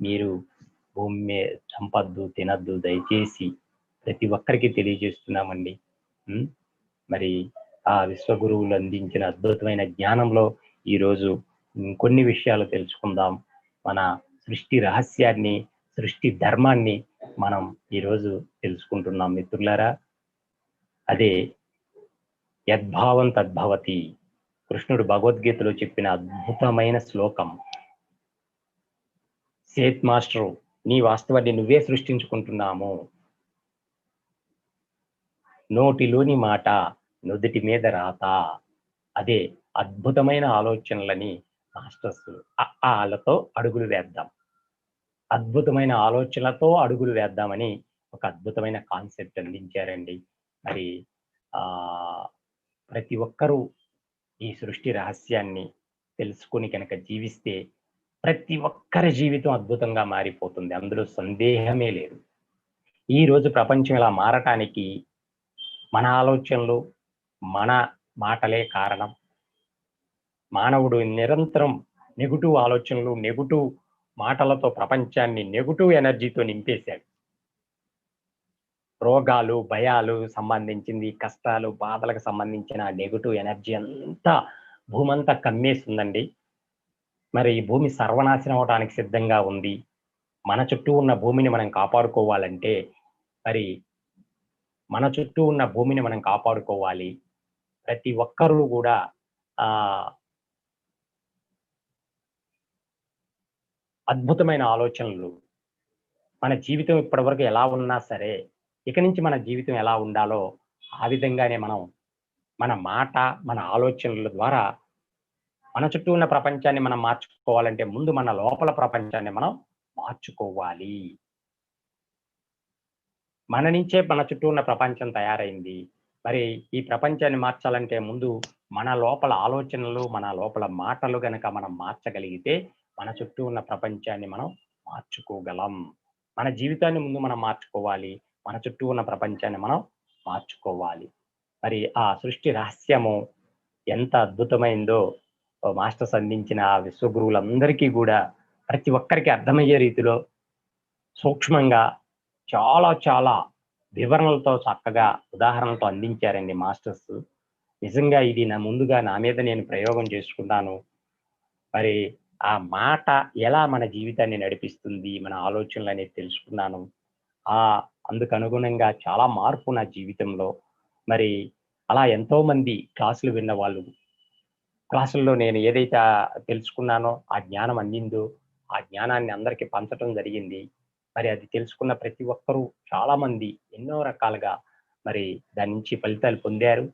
మీరు భూమి చంపద్దు, తినద్దు దయచేసి ప్రతి ఒక్కరికి తెలియజేస్తున్నామండి. మరి ఆ విశ్వగురువులు అందించిన అద్భుతమైన జ్ఞానంలో ఈరోజు కొన్ని విషయాలు తెలుసుకుందాం. మన సృష్టి రహస్యాన్ని, సృష్టి ధర్మాన్ని మనం ఈరోజు తెలుసుకుంటున్నాం మిత్రులారా. అదే యద్భావం తద్భవతి. కృష్ణుడు భగవద్గీతలో చెప్పిన అద్భుతమైన శ్లోకం. సేత్ మాస్టరు, నీ వాస్తవాన్ని నువ్వే సృష్టించుకుంటున్నాము. నోటిలోని మాట, నుదుటి మీద రాత. అదే అద్భుతమైన ఆలోచనలని మాస్టర్స్ ఆలతో అడుగులు వేద్దాం. అద్భుతమైన ఆలోచనలతో అడుగులు వేద్దామని ఒక అద్భుతమైన కాన్సెప్ట్ అందించారండి. మరి ప్రతి ఒక్కరూ ఈ సృష్టి రహస్యాన్ని తెలుసుకొని కనుక జీవిస్తే ప్రతి ఒక్కరి జీవితం అద్భుతంగా మారిపోతుంది. అందులో సందేహమే లేదు. ఈ రోజు ప్రపంచం ఇలా మారటానికి మన ఆలోచనలు, మన మాటలే కారణం. మానవుడు నిరంతరం నెగటివ్ ఆలోచనలు, నెగటివ్ మాటలతో ప్రపంచాన్ని నెగటివ్ ఎనర్జీతో నింపేశాడు. రోగాలు, భయాలు సంబంధించింది, కష్టాలు, బాధలకు సంబంధించిన నెగటివ్ ఎనర్జీ అంతా భూమంతా కమ్మేస్తుందండి. మరి ఈ భూమి సర్వనాశనం అవడానికి సిద్ధంగా ఉంది. మన చుట్టూ ఉన్న భూమిని మనం కాపాడుకోవాలంటే మరి మన చుట్టూ ఉన్న భూమిని మనం కాపాడుకోవాలి. ప్రతి ఒక్కరూ కూడా అద్భుతమైన ఆలోచనలు. మన జీవితం ఇప్పటివరకు ఎలా ఉన్నా సరే, ఇక నుంచి మన జీవితం ఎలా ఉండాలో ఆ విధంగానే మనం మన మాట, మన ఆలోచనల ద్వారా మన చుట్టూ ఉన్న ప్రపంచాన్ని మనం మార్చుకోవాలంటే ముందు మన లోపల ప్రపంచాన్ని మనం మార్చుకోవాలి. మన నుంచే మన చుట్టూ ఉన్న ప్రపంచం తయారైంది. మరి ఈ ప్రపంచాన్ని మార్చాలంటే ముందు మన లోపల ఆలోచనలు, మన లోపల మాటలు గనక మనం మార్చగలిగితే మన చుట్టూ ఉన్న ప్రపంచాన్ని మనం మార్చుకోగలం. మన జీవితాన్ని ముందు మనం మార్చుకోవాలి. మన చుట్టూ ఉన్న ప్రపంచాన్ని మనం మార్చుకోవాలి. మరి ఆ సృష్టి రహస్యము ఎంత అద్భుతమైందో మాస్టర్స్ అందించిన విశ్వగురువులందరికీ కూడా ప్రతి ఒక్కరికి అర్థమయ్యే రీతిలో సూక్ష్మంగా చాలా చాలా వివరణలతో చక్కగా ఉదాహరణలతో అందించారండి మాస్టర్స్. నిజంగా ఇది ముందుగా నా మీద నేను ప్రయోగం చేసుకున్నాను. మరి ఆ మాట ఎలా మన జీవితాన్ని నడిపిస్తుంది, మన ఆలోచనలు అనేది తెలుసుకున్నాను. అందుకు అనుగుణంగా చాలా మార్పు నా జీవితంలో. మరి అలా ఎంతో మంది క్లాసులు విన్న వాళ్ళు, క్లాసుల్లో నేను ఏదైతే తెలుసుకున్నానో ఆ జ్ఞానం అందిందో ఆ జ్ఞానాన్ని అందరికీ పంచటం జరిగింది. మరి అది తెలుసుకున్న ప్రతి ఒక్కరూ చాలా మంది ఎన్నో రకాలుగా మరి దాని నుంచి ఫలితాలు పొందారు.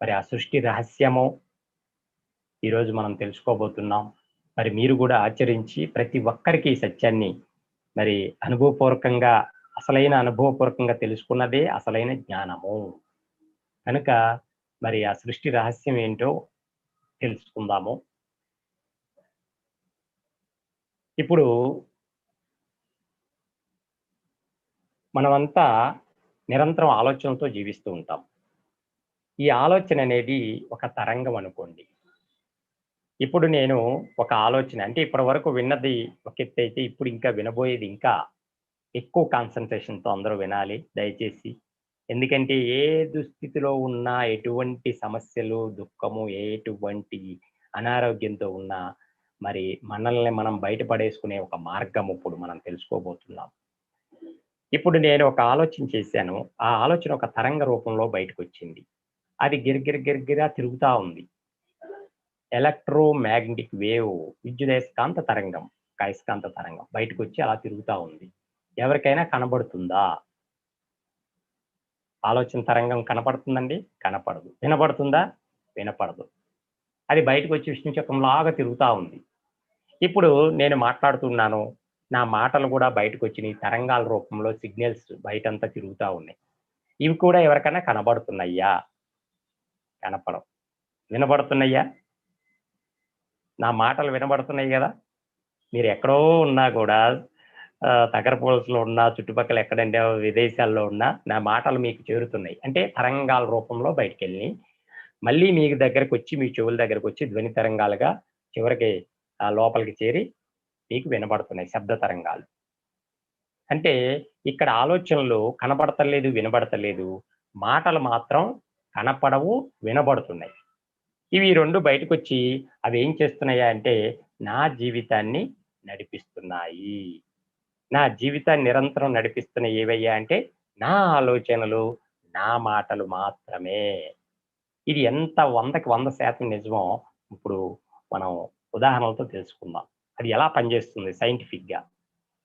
మరి ఆ సృష్టి రహస్యము ఈరోజు మనం తెలుసుకోబోతున్నాం. మరి మీరు కూడా ఆచరించి ప్రతి ఒక్కరికి ఈ సత్యాన్ని మరి అనుభవపూర్వకంగా అనుభవపూర్వకంగా తెలుసుకున్నదే అసలైన జ్ఞానము. కనుక మరి ఆ సృష్టి రహస్యం ఏంటో తెలుసుకుందాము. ఇప్పుడు మనమంతా నిరంతరం ఆలోచనలతో జీవిస్తూ ఉంటాం. ఈ ఆలోచన అనేది ఒక తరంగం అనుకోండి. ఇప్పుడు నేను ఒక ఆలోచన అంటే ఇప్పటి వరకు విన్నది ఒక ఎత్తైతే ఇప్పుడు ఇంకా వినబోయేది ఇంకా ఎక్కువ కాన్సంట్రేషన్‌తో అందరూ వినాలి దయచేసి. ఎందుకంటే ఏ దుస్థితిలో ఉన్నా, ఎటువంటి సమస్యలు, దుఃఖము, ఎటువంటి అనారోగ్యంతో ఉన్నా మరి మనల్ని మనం బయటపడేసుకునే ఒక మార్గం ఇప్పుడు మనం తెలుసుకోబోతున్నాం. ఇప్పుడు నేను ఒక ఆలోచన చేశాను. ఆ ఆలోచన ఒక తరంగ రూపంలో బయటకొచ్చింది. అది గిరగిరా తిరుగుతా ఉంది. ఎలక్ట్రోమాగ్నెటిక్ వేవ్, విద్యుదయస్కాంత తరంగం, అయస్కాంత తరంగం బయటకొచ్చి అలా తిరుగుతా ఉంది. ఎవరికైనా కనబడుతుందా? ఆలోచన తరంగం కనపడుతుందండి? కనపడదు. వినపడుతుందా? వినపడదు. అది బయటకొచ్చి విష్ణు చక్రంలాగా తిరుగుతా ఉంది. ఇప్పుడు నేను మాట్లాడుతున్నాను. నా మాటలు కూడా బయటకొచ్చినాయి. తరంగాల రూపంలో సిగ్నల్స్ బయటంతా తిరుగుతా ఉన్నాయి. ఇవి కూడా ఎవరికైనా కనబడుతున్నాయా? కనపడవు. వినబడుతున్నాయా? నా మాటలు వినబడుతున్నాయి గదా! మీరు ఎక్కడో ఉన్నా కూడా తగరపులసలో ఉన్నా, చుట్టుపక్కల ఎక్కడంటే విదేశాల్లో ఉన్నా నా మాటలు మీకు చేరుతున్నాయి. అంటే తరంగాల రూపంలో బయటికెళ్ళి మళ్ళీ మీ దగ్గరకొచ్చి మీ చెవుల దగ్గరకొచ్చి ధ్వని తరంగాలుగా చివరికి లోపలికి చేరి మీకు వినబడుతున్నాయి శబ్ద తరంగాలు. అంటే ఇక్కడ ఆలోచనలు కనబడతలేదు, వినబడతలేదు. మాటలు మాత్రం కనపడవు, వినబడుతున్నాయి. ఇవి 2 బయటకొచ్చి అవేం చేస్తున్నాయా అంటే, నా జీవితాన్ని నడిపిస్తున్నాయి. నా జీవితాన్ని నిరంతరం నడిపిస్తున్నయి ఏవయ్యా అంటే, నా ఆలోచనలు, నా మాటలు మాత్రమే. ఇది ఎంత 100కి 100% నిజమో ఇప్పుడు మనం ఉదాహరణలతో తెలుసుకుందాం. అది ఎలా పనిచేస్తుంది సైంటిఫిక్‌గా.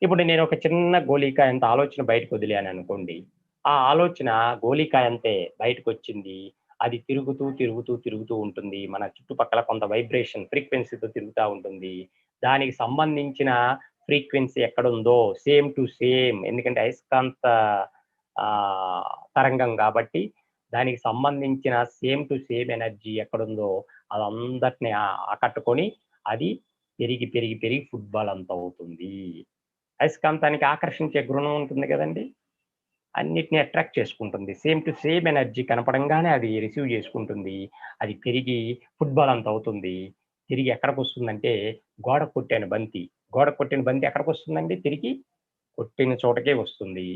ఇప్పుడు నేను ఒక చిన్న గోలీకాయంత ఆలోచన బయటకు వదిలాననుకోండి. ఆ ఆలోచన గోలీకాయంతే బయటకొచ్చింది. అది తిరుగుతూ, తిరుగుతూ, తిరుగుతూ ఉంటుంది. మన చుట్టుపక్కల కొంత వైబ్రేషన్ ఫ్రీక్వెన్సీతో తిరుగుతా ఉంటుంది. దానికి సంబంధించిన ఫ్రీక్వెన్సీ ఎక్కడుందో సేమ్ టు సేమ్ ఎందుకంటే అయస్కాంత తరంగం గాబట్టి దానికి సంబంధించిన సేమ్ టు సేమ్ ఎనర్జీ ఎక్కడుందో అదందటిని ఆకట్టుకొని అది పెరిగి, పెరిగి, పెరిగి ఫుట్‌బాల్ అంత అవుతుంది. అయస్కాంతానికి ఆకర్షించే గుణం ఉంటుంది గదండీ! అన్నిటిని అట్రాక్ట్ చేసుకుంటుంది. సేమ్ టు సేమ్ ఎనర్జీ కనపడంగానే అది రిసీవ్ చేసుకుంటుంది. అది పెరిగి ఫుట్‌బాల్ అంత అవుతుంది. తిరిగి ఎక్కడికొస్తుందంటే గోడకు కొట్టాను బంతి. గోడకు కొట్టిన బంతి ఎక్కడికొస్తుందండి తిరిగి? కొట్టిన చోటకే వస్తుంది.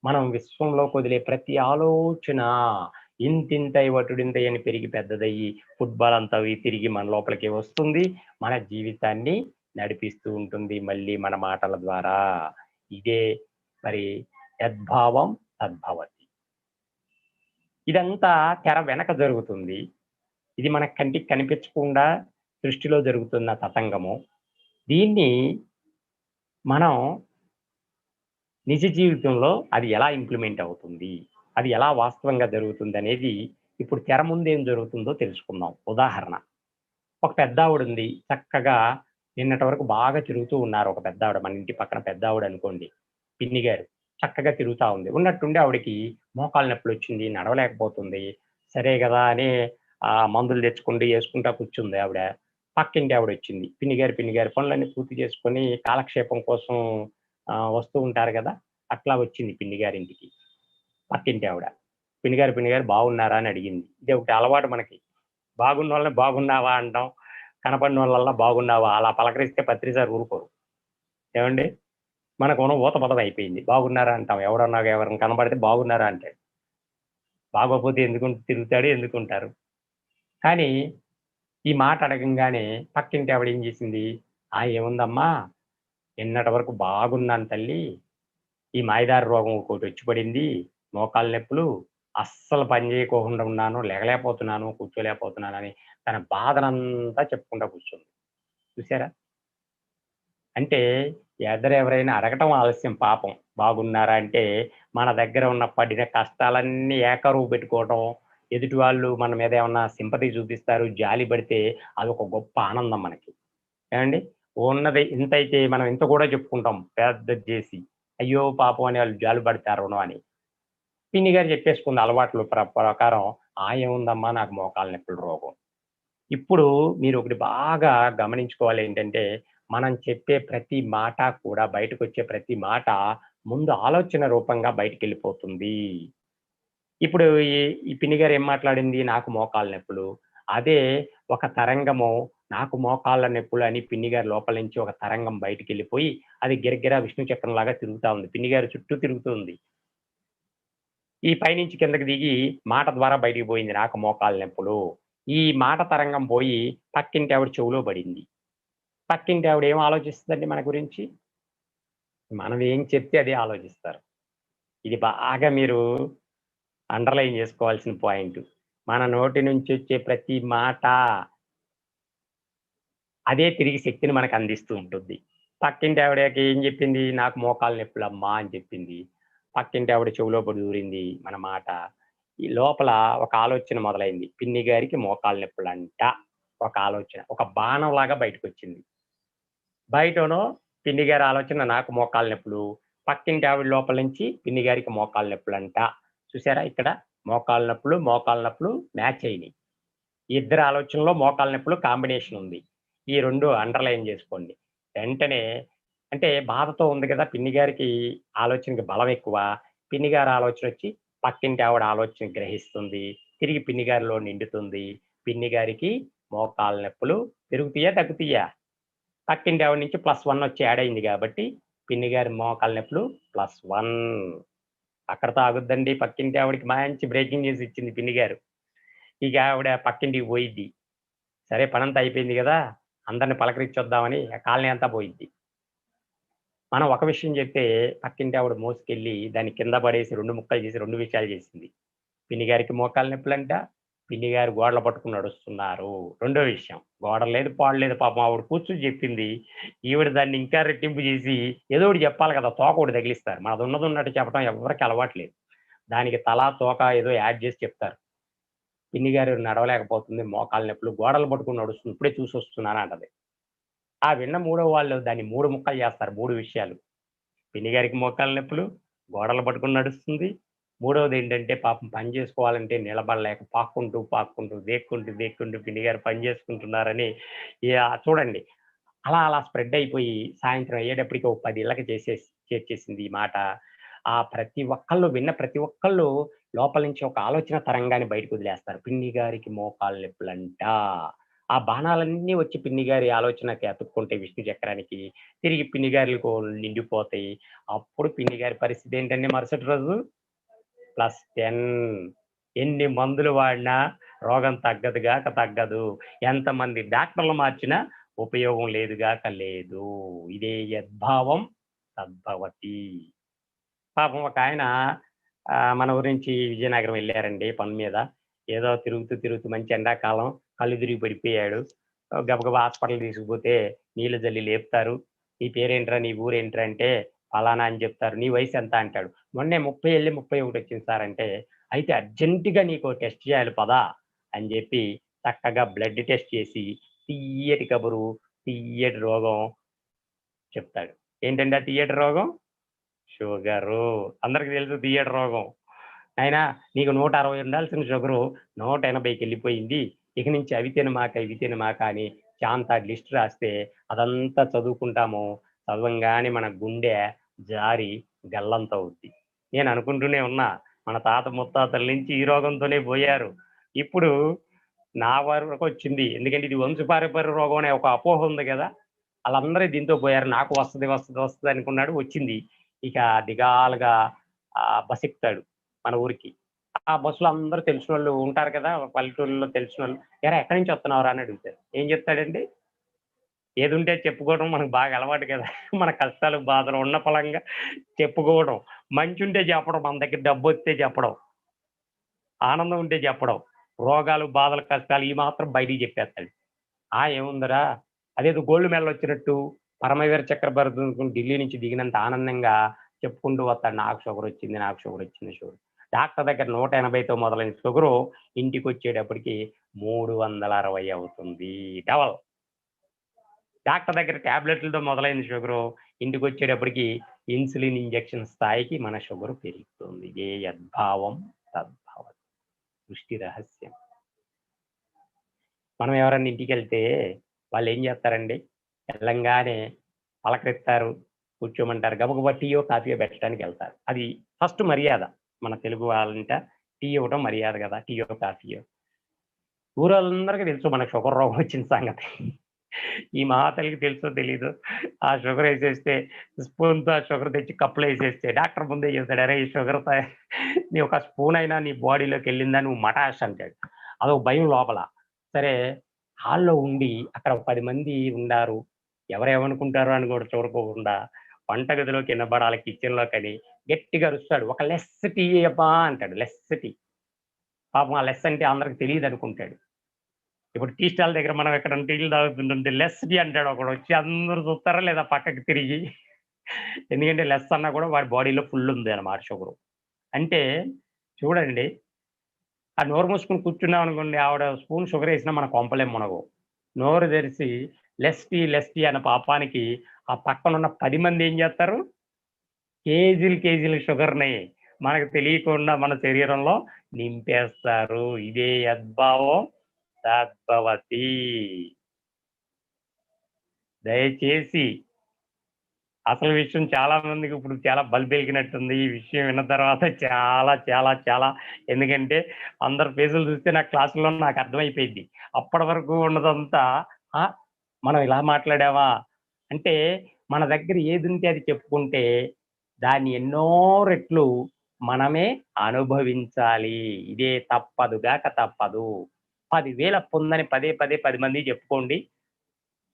మనం విశ్వంలోకి వదిలే ప్రతి ఆలోచన ఇంతింతై వటుడింతై అని పెరిగి పెద్దదయ్యి ఫుట్‌బాల్ అంతా అవి తిరిగి మన లోపలికి వస్తుంది. మన జీవితాన్ని నడిపిస్తూ ఉంటుంది మళ్ళీ మన మాటల ద్వారా. ఇదే మరి యద్భావం తద్భవతి. ఇదంతా తెర వెనక జరుగుతుంది. ఇది మన కంటికి కనిపించకుండా సృష్టిలో జరుగుతున్న తతంగము. దీన్ని మనం నిజ జీవితంలో అది ఎలా ఇంప్లిమెంట్ అవుతుంది? అది ఎలా వాస్తవంగా జరుగుతుందనేది ఇప్పుడు తెర ముందేం జరుగుతుందో తెలుసుకుందాం. ఉదాహరణ, ఒక పెద్దావిడుంది. చక్కగా నిన్నటి వరకు బాగా తిరుగుతూ ఉన్నారు ఒక పెద్దావిడ. మన ఇంటి పక్కన పెద్దావిడనుకోండి. పిన్ని గారు. చక్కగా తిరుగుతా ఉంది. ఉన్నట్టుండి ఆవిడకి మోకాళ్ళ నొప్పులొచ్చింది. నడవలేకపోతుంది. సరే గదా! అని మందులు తెచ్చుకుంటూ యేసుకుంటా కూర్చుంది ఆవిడ. పక్కింటి ఆవిడొచ్చింది. పిన్ని గారు పనులన్నీ పూర్తి చేసుకొని కాలక్షేపం కోసం వస్తూ ఉంటారు గదా! అట్లా వచ్చింది పిన్ని గారింటికి. పక్కింటి ఆవిడ. పిన్ని గారు బాగున్నారా? అని అడిగింది. ఇది ఒకటి అలవాటు మనకి. బాగున్నోళ్ళని బాగున్నావా అనడం. కనపడినోళ్ళల్లా బాగున్నావా? అలా పలకరిస్తే పత్రిసారి ఊరుకోరు. ఏవండీ? మనకున్న ఊత పదమైపోయింది. బాగున్నారా అంటాం. ఎవరైనా కనపడితే బాగున్నారా అంటాడు. బాగోకపోతే తిరుగుతాడు, ఎందుకుంటారు. కానీ ఈ మాట అడగంగానే పక్కింటి ఆవిడ ఏం చేసింది? ఏముందమ్మా నిన్నటి వరకు బాగున్నాను తల్లి. ఈ మాయదారి రోగం ఒకటొచ్చి పడింది. మోకాళ్ళ నొప్పులు. అస్సలు పని చేయకోకుండా ఉన్నాను. లెగలేకపోతున్నాను, కూర్చోలేకపోతున్నానని తన బాధనంతా చెప్పుకుంటా కూర్చుంది. చూసారా? అంటే ఎవరైనా అడగటం ఆలస్యం పాపం. బాగున్నారా? అంటే మన దగ్గర ఉన్న పడిన కష్టాలన్నీ ఏకరువు పెట్టుకోవటం, ఎదుటి వాళ్ళు మన మీద ఏమన్నా సింపతి చూపిస్తారు, జాలి పడితే అదొక గొప్ప ఆనందం మనకి. ఏవండీ? ఉన్నది ఇంతైతే మనం ఇంత కూడా చెప్పుకుంటాం పెద్దది జేసి. అయ్యో! పాపం అని ఆళ్ళు జాలి పడతారు అని. పిన్ని గారు చెప్పేసుకుంది అలవాట్లు ప్రకారం, ఏముందమ్మా నాకు మోకాళ్ళ నొప్పుల రోగం. ఇప్పుడు మీరొకటి బాగా గమనించుకోవాలేంటంటే, మనం చెప్పే ప్రతి మాట కూడా బయటకొచ్చే ప్రతి మాట ముందు ఆలోచన రూపంగా బయటికెళ్ళిపోతుంది. ఇప్పుడు ఈ పిన్ని గారు ఏం మాట్లాడింది? నాకు మోకాళ్ళ నొప్పులు. అదే ఒక తరంగము నాకు మోకాళ్ళ నొప్పులు అని పిన్ని గారి లోపల నుంచి ఒక తరంగం బయటికెళ్ళిపోయి, అది గిరగిరా విష్ణు చక్రంలాగా తిరుగుతా ఉంది. పిన్ని గారి చుట్టూ తిరుగుతుంది. ఈ పైనుంచి కిందకి దిగి మాట ద్వారా బయటికి పోయింది నాకు మోకాళ్ళ నొప్పులు. ఈ మాట తరంగం పోయి పక్కింటి ఆవిడ చెవులో పడింది. పక్కింటి ఆవిడ ఏం ఆలోచిస్తదండి మన గురించి? మనం ఏం చెప్తే అదే ఆలోచిస్తారు. ఇది బాగా మీరు అండర్‌లైన్ చేసుకోవాల్సిన పాయింటు. మన నోటి నుంచొచ్చే ప్రతి మాట అదే తిరిగి శక్తిని మనకు అందిస్తూ ఉంటుంది. పక్కింటి ఆవిడకి ఏం చెప్పింది? నాకు మోకాళ్ళ నొప్పులమ్మా అని చెప్పింది. పక్కింటి ఆవిడ చెవిలో పడి దూరింది మన మాట. ఈ లోపల ఒక ఆలోచన మొదలైంది. పిన్ని గారికి మోకాళ్ళ నొప్పులంట. ఒక ఆలోచన. ఒక బాణంలాగా బయటకొచ్చింది. బయటేమో పిన్ని గారి ఆలోచన నాకు మోకాళ్ళ నొప్పులు. పక్కింటి ఆవిడ లోపల నుంచి పిన్ని గారికి మోకాళ్ళ నొప్పులంట. చూసారా ఇక్కడ? మోకాళ్ళ నొప్పులు మ్యాచ్ అయినియి. ఇద్దరి ఆలోచనలో మోకాళ్ళ నొప్పులు కాంబినేషన్ ఉంది. ఈ 2 అండర్‌లైన్ జేసుకోండి. వెంటనే అంటే బాధతో ఉంది గదా! పిన్ని గారికి ఆలోచనకి బలం ఎక్కువ. పిన్ని గారి ఆలోచనొచ్చి పక్కింటి ఆవిడ ఆలోచన గ్రహిస్తుంది. తిరిగి పిన్ని గారిలో నిండుతుంది. పిన్ని గారికి మోకాళ్ళ నొప్పులు పెరుగుతాయా? తగ్గుతాయా? పక్కింటి ఆవిడ నుంచి +1 వచ్చి యాడ్ అయింది కాబట్టి పిన్ని గారి మోకాళ్ళ నొప్పులు +1. అక్కడితో ఆగుద్దండి. పక్కింటి ఆవిడకి మంచి బ్రేకింగ్ న్యూస్ ఇచ్చింది పిన్ని గారు. ఇక ఆవిడ పక్కింటికి పోయిద్ది. సరే పనంతా అయిపోయింది గదా! అందరిని పలకరించొద్దామని కాలనీ అంతా పోయిద్ది. మనం ఒక విషయం చెప్తే పక్కింటి ఆవిడ మోసుకెళ్ళి దాన్ని కింద పడేసి 2 ముక్కలు చేసి 2 విషయాలు చేసింది. పిన్ని గారికి మోకాళ్ళ నొప్పులంట. పిన్ని గారు గోడలు పట్టుకొని నడుస్తున్నారు. రెండో విషయం గోడ లేదు, పాడు లేదు. పాపం ఆవిడ కూర్చొని చెప్పింది. ఈవిడ దాన్ని ఇంకా రెట్టింపు చేసి ఏదో ఒకటి చెప్పాలి కదా! తోక ఒకటి తగిలిస్తారు. మనదున్నదున్నట్టు చెప్పడం ఎవ్వరికీ అలవాటు లేదు. దానికి తల, తోక ఏదో యాడ్ చేసి చెప్తారు. పిన్ని గారు నడవలేకపోతుంది. మోకాళ్ళ నొప్పులు, గోడలు పట్టుకొని నడుస్తుంది. ఇప్పుడే చూసొస్తున్నాను అంటది. ఆ విన్న మూడో వాళ్ళు దాన్ని 3 ముక్కలు చేస్తారు. 3 విషయాలు. పిన్ని గారికి మోకాళ్ళ నొప్పులు, గోడలు పట్టుకొని నడుస్తుంది. మూడోదేంటంటే పాపం పని చేసుకోవాలంటే నిలబడలేక పాక్కుంటూ, పాక్కుంటూ, దేక్కుంటూ, దేక్కుంటూ పిన్ని గారు పని చేసుకుంటున్నారని చూడండి. అలా స్ప్రెడ్ అయిపోయి సాయంత్రం అయ్యేటప్పటికి ఓ 10 ఇళ్ళకి చేర్చేసింది ఈ మాట. ప్రతి ఒక్కళ్ళు విన్న ప్రతి ఒక్కళ్ళు లోపల నుంచి ఒక ఆలోచన తరంగాన్ని బయటకు వదిలేస్తారు. పిన్ని గారికి మోకాళ్ళ నొప్పులంట. ఆ బాణాలన్నీ వచ్చి పిన్ని గారి ఆలోచనకి అతుక్కుంటాయి విష్ణు చక్రానికి. తిరిగి పిన్ని గారిలకు నిండిపోతాయి. అప్పుడు పిన్ని గారి పరిస్థితి ఏంటండి మరుసటి రోజు? +10. ఎన్ని మందులు వాడినా రోగం తగ్గదు. ఎంతమంది డాక్టర్లు మార్చినా ఉపయోగం లేదు గాక లేదు. ఇదే యద్భావం తద్భవతి. పాపం ఒకాయన మన ఊరు నుంచి విజయనగరం ఎళ్లారండి పని మీద. ఏదో తిరుగుతూ మంచి ఎండాకాలం కళ్ళు తిరిగి పడిపోయాడు. గబగబా హాస్పిటల్‌కి తీసుకుపోతే నీళ్లు జల్లి లేపుతారు. "నీ పేరేంట్రా? నీ ఊరేంట్రా?" అంటే పలానా అని చెప్తారు. "నీ వయసెంత?" అంటాడు. "మొన్నే 30 ఎళ్లి 31 వచ్చింది సార్" అంటే, "అయితే అర్జెంట్‌గా నీకో టెస్ట్ చేయాలి పదా" అని చెప్పి చక్కగా బ్లడ్ టెస్ట్ చేసి తియ్యటి కబురు, తియ్యటి రోగం చెప్తాడు. ఏంటండి ఆ తియ్యటి రోగం? షుగరు. అందరికి తెలుసు తియ్యటి రోగం. నాయనా నీకు 160 ఉండాల్సిన షుగరు 180కెళ్ళిపోయింది. ఇక నుంచి ఇవి తినమాక అని చాంతాడు లిస్ట్ రాస్తే అదంతా చదువుకుంటాము. చదవంగానే మన గుండె జారి గల్లంతవుద్ది. నేను అనుకుంటూనే ఉన్నా. మన తాత ముత్తాతల నుంచి ఈ రోగంతోనే బోయారు. ఇప్పుడు నా వరకొచ్చింది. ఎందుకంటే ఇది వంశపారంపర్య రోగం అనే ఒక అపోహ ఉంది గదా! ఆళ్ళందరూ దీంతో పోయారు. నాకు వస్తది అనుకున్నాడు. వచ్చింది. ఇక దిగాలుగా బస్సెక్కుతాడు మన ఊరికి. ఆ బస్సులో అందరూ తెలిసినోళ్ళు ఉంటారు కదా! పల్లెటూరులో తెలిసినోళ్ళు. "ఏరా ఎక్కడి నుంచి వస్తున్నావురా?" అని అడుగుతారు. ఏం చెప్తాడండి? ఏదుంటే చెప్పుకోవడం మనకు బాగా అలవాటు కదా! మన కష్టాలు, బాధలు ఉన్న పలంగా చెప్పుకోవడం. మంచుంటే చెప్పడం, మన దగ్గర డబ్బొస్తే చెప్పడం, ఆనందం ఉంటే చెప్పడం, రోగాలు, బాధలు, కష్టాలు ఈ మాత్రం బయటికి చెప్పేస్తాడు. ఏముందిరా అదేదో గోల్డ్ మెడల్ వచ్చినట్టు పరమవీర చక్రవర్తి ఢిల్లీ నుంచి దిగినంత ఆనందంగా చెప్పుకుంటూ వస్తాడు. నాకు షుగరొచ్చింది. డాక్టర్ దగ్గర 180తో మొదలైన షుగరు ఇంటికొచ్చేటప్పటికి 360 అవుతుంది. డబల్. డాక్టర్ దగ్గర టాబ్లెట్లతో మొదలైన షుగరు ఇంటికొచ్చేటప్పటికి ఇన్సులిన్ ఇంజెక్షన్ స్థాయికి మన షుగర్ పెరుగుతుంది. ఏ యద్భావం తద్భవతి. సృష్టి రహస్యం. మనం ఎవరన్నా ఇంటికెళ్తే వాళ్ళేం జేస్తారండి, ఎళ్ళంగానే పలకరిస్తారు, కూర్చోమంటారు. గబగబా టీయో, కాఫీయో పెట్టడానికెళ్తారు. అది ఫస్ట్ మర్యాద. మన తెలుగు వాళ్ళంట టీ ఇవ్వటం మర్యాద గదా! టీయో, కాఫీయో. ఊరోళ్ళందరికీ తెలుసు మనకు షుగర్ రోగం వచ్చిన సంగతి. ఈ మహాతల్లికి తెలుసో తెలీదో ఆ షుగరేసేస్తే స్పూన్‌తో ఆ షుగర్ తెచ్చి కప్‌లో ఏసేస్తే డాక్టర్ ముందే చెప్తాడు. "అరేయ్! నీ ఒక స్పూన్ అయినా నీ బాడీలోకెళ్ళిందా నువ్వు మటాష్" అంటాడు. అదొక భయం లోపల. సరే హాల్‌లో ఉండి అక్కడ 10 మంది ఉండారు. ఎవరేమనుకుంటారో అని కూడా చూడకోకుండా వంటగదిలోకి ఇనబడాలి కిచెన్‌లోకని గట్టిగా అరుస్తాడు. "ఒక లెస్ టీ ఇయ్యబ్బా" అంటాడు. Less tea. పాపం ఆ లెస్ అంటే అందరికి తెలీదనుకుంటాడు. ఇప్పుడు టీ స్టాల్ దగ్గర మనం ఎక్కడైనా టీలు తాగుతుంటుంటే లెస్ టీ అంటాడు ఒకడొచ్చి అందరూ చూస్తారా లేదా పక్కకి తిరిగి. ఎందుకంటే లెస్ అన్నా కూడా వాడి బాడీలో ఫుల్ ఉందన్నమాట షుగరు. అంటే చూడండి నోరు మూసుకొని కూర్చున్నామనుకోండి ఆవిడ స్పూన్ షుగరేసినా మన కొంపలేం మునగవు. నోరు తెరిసి లెస్ టీ అన్న పాపానికి ఆ పక్కనున్న 10 మంది ఏం చేస్తారు? కేజీలు షుగర్‌ని మనకు తెలియకుండా మన శరీరంలో నింపేస్తారు. ఇదే యద్భావం తద్భవతి. దయచేసి అసలు విషయం చాలా మందికి ఇప్పుడు చాలా బల్బెలిగినట్టుంది. ఈ విషయం విన్న తర్వాత చాలా ఎందుకంటే అందరి ఫేసులు చూస్తే నాకు క్లాసులో నాకు అర్థమైపోయిద్ది. అప్పటి వరకు ఉన్నదంతా ఆ! మనం ఇలా మాట్లాడామా? అంటే మన దగ్గర ఏదుంటే అది చెప్పుకుంటే దాన్ని ఎన్నో రెట్లు మనమే అనుభవించాలి. ఇదే తప్పదుగాక తప్పదు. 10,000 అప్పుందని పదే పదే 10 మందికి చెప్పుకోండి.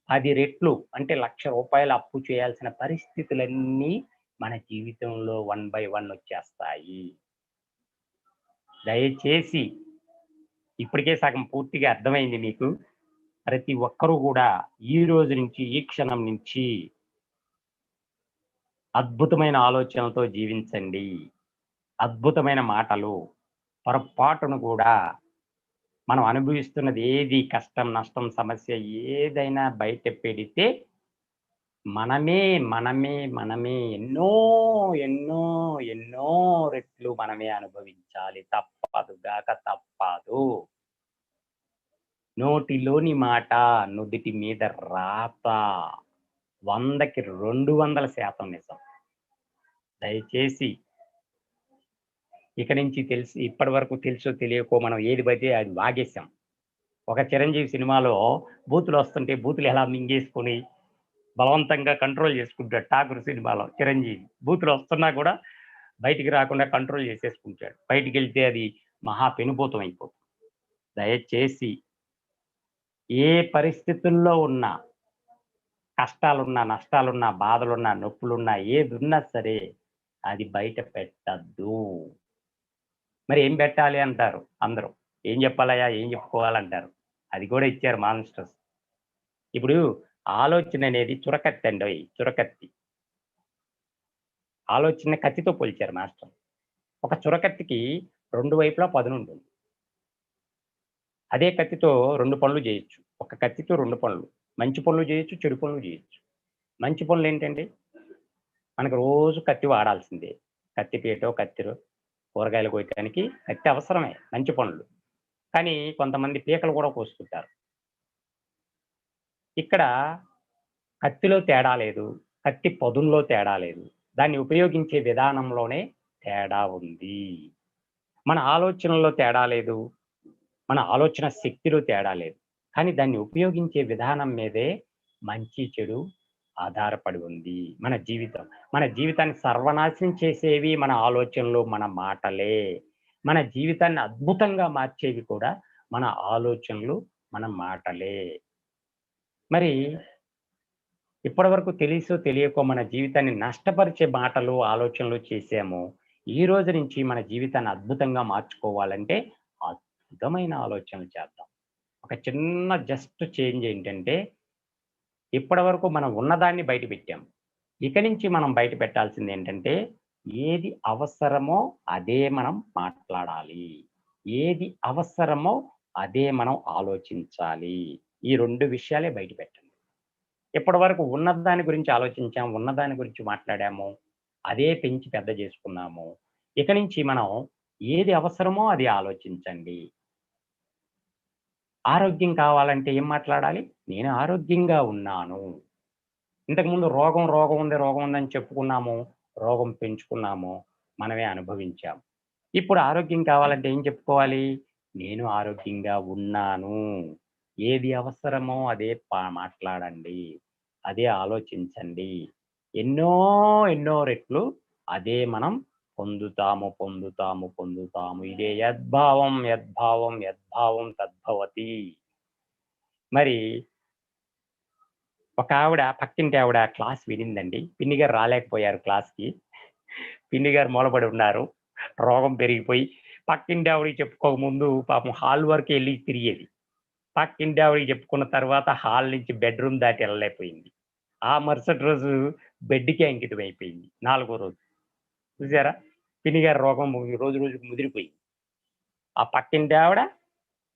10 రెట్లు అంటే రూ. 1,00,000 అప్పు చేయాల్సిన పరిస్థితులన్నీ మన జీవితంలో వన్ బై వన్ వచ్చేస్తాయి. దయచేసి ఇప్పటికే సగం పూర్తిగా అర్థమైంది మీకు. ప్రతి ఒక్కరూ గూడా ఈ రోజు నుంచి, ఈ క్షణం నుంచి అద్భుతమైన ఆలోచనలతో జీవించండి. అద్భుతమైన మాటలు. పొరపాటును గూడా మనం అనుభవిస్తున్నది ఏది కష్టం, నష్టం, సమస్య ఏదైనా బయట పెడితే మనమే, మనమే ఎన్నో, ఎన్నో, ఎన్నో రెట్లు మనమే అనుభవించాలి. తప్పదుగాక తప్పదు. నోటిలోని మాట నుదిటి మీద రాత. 100కి 200% నిజం. దయచేసి ఇక నుంచి ఇప్పటి వరకు తెలుసో తెలియకో మనం ఏది పడితే అది వాగేసాం. ఒక 'చిరంజీవి' సినిమాలో బూతులొస్తుంటే బూతులు ఎలా మింగేసుకొని బలవంతంగా కంట్రోల్ చేసుకుంటాడు 'ఠాకూర్' సినిమాలో చిరంజీవి. బూతులొస్తున్నా కూడా బయటికి రాకుండా కంట్రోల్ చేసేసుకుంటాడు. బయటికెళ్తే అది మహా పెనుభూతం అయిపోతుంది. దయచేసి ఏ పరిస్థితుల్లో ఉన్నా, కష్టాలున్నా, నష్టాలున్నా, బాధలున్నా, నొప్పులున్నా, ఏదున్నా సరే అది బయట పెట్టద్దు. మరి ఏం పెట్టాలి అంటారు అందరూ. ఏం చెప్పాలయ్యా? ఏం చెప్పుకోవాలంటారు. అది కూడా ఇచ్చారు మాన్‌స్టర్స్. ఇప్పుడు ఆలోచననేది చురకత్తండోయ్! చురకత్తి. ఆలోచన కత్తితో పోల్చారు మాస్టర్. ఒక చురకత్తికి 2 వైపులా పదునుంటుంది. అదే కత్తితో 2 పనులు జేయొచ్చు. ఒక కత్తితో 2 పనులు. మంచి పనులు జేయొచ్చు, చెడు పనులు జేయొచ్చు. మంచి పనులేంటండి? మనకు రోజు కత్తి వాడాల్సిందే. కత్తి పీటో, కత్తెరో కూరగాయలు కోయటానికి కత్తి అవసరమే. మంచి పనులు. కానీ కొంతమంది పీకలు కూడా కోసుకుంటారు. ఇక్కడ కత్తిలో తేడా లేదు. కత్తి పదునులో తేడా లేదు. దాన్ని ఉపయోగించే విధానంలోనే తేడా ఉంది. మన ఆలోచనలో తేడా లేదు. మన ఆలోచన శక్తిలో తేడా లేదు. కానీ దాన్ని ఉపయోగించే విధానం మీదే మంచి, చెడు ఆధారపడి ఉంది మన జీవితం. మన జీవితాన్ని సర్వనాశనం చేసేవి మన ఆలోచనలు, మన మాటలే. మన జీవితాన్ని అద్భుతంగా మార్చేవి కూడా మన ఆలోచనలు, మన మాటలే. మరి ఇప్పటివరకు తెలిసో తెలియకో మన జీవితాన్ని నష్టపరిచే మాటలు, ఆలోచనలు చేసామో, ఈ రోజు నుంచి మన జీవితాన్ని అద్భుతంగా మార్చుకోవాలంటే అద్భుతమైన ఆలోచనలు చేద్దాం. ఒక చిన్న జస్ట్ చేంజ్ ఏంటంటే, ఇప్పటివరకు మనం ఉన్నదాన్ని బయట పెట్టాం. ఇక నుంచి మనం బయట పెట్టాల్సిందేంటంటే, ఏది అవసరమో అదే మనం మాట్లాడాలి. ఏది అవసరమో అదే మనం ఆలోచించాలి. ఈ 2 విషయాలే బయట పెట్టండి. ఇప్పటివరకు ఉన్నదాని గురించి ఆలోచించాం, ఉన్నదాని గురించి మాట్లాడాము. అదే పెంచి పెద్ద చేసుకున్నాము. ఇక నుంచి మనం ఏది అవసరమో అది ఆలోచించండి. ఆరోగ్యం కావాలంటే ఏం మాట్లాడాలి? నేను ఆరోగ్యంగా ఉన్నాను. ఇంతకుముందు రోగం ఉందని చెప్పుకున్నాము. రోగం పెంచుకున్నాము. మనమే అనుభవించాము. ఇప్పుడు ఆరోగ్యం కావాలంటే ఏం చెప్పుకోవాలి? నేను ఆరోగ్యంగా ఉన్నాను. ఏది అవసరమో అదే మాట్లాడండి. అదే ఆలోచించండి. ఎన్నో, ఎన్నో రెట్లు అదే మనం పొందుతాము. ఇదే యద్భావం, యద్భావం, యద్భావం తద్భవతి. మరి పక్కింటి ఆవిడ క్లాస్ వినిందండి. పిన్ని గారు రాలేకపోయారు క్లాస్‌కి. పిన్ని గారు మూలబడి ఉన్నారు. రోగం పెరిగిపోయి. పక్కింటి ఆవిడకి చెప్పుకోక ముందు పాపం హాల్ వరకు ఎళ్లి తిరిగేది. పక్కింటి ఆవిడకి చెప్పుకున్న తర్వాత హాల్ నుంచి బెడ్‌రూమ్ దాటి ఎళ్ళలేకపోయింది. ఆ మరుసటి రోజు బెడ్‌కే అంకితం అయిపోయింది. నాలుగో రోజు. చూసారా? పిన్ని గారి రోగం రోజు రోజుకి ముదిరిపోయింది. ఆ పక్కింటి ఆవిడ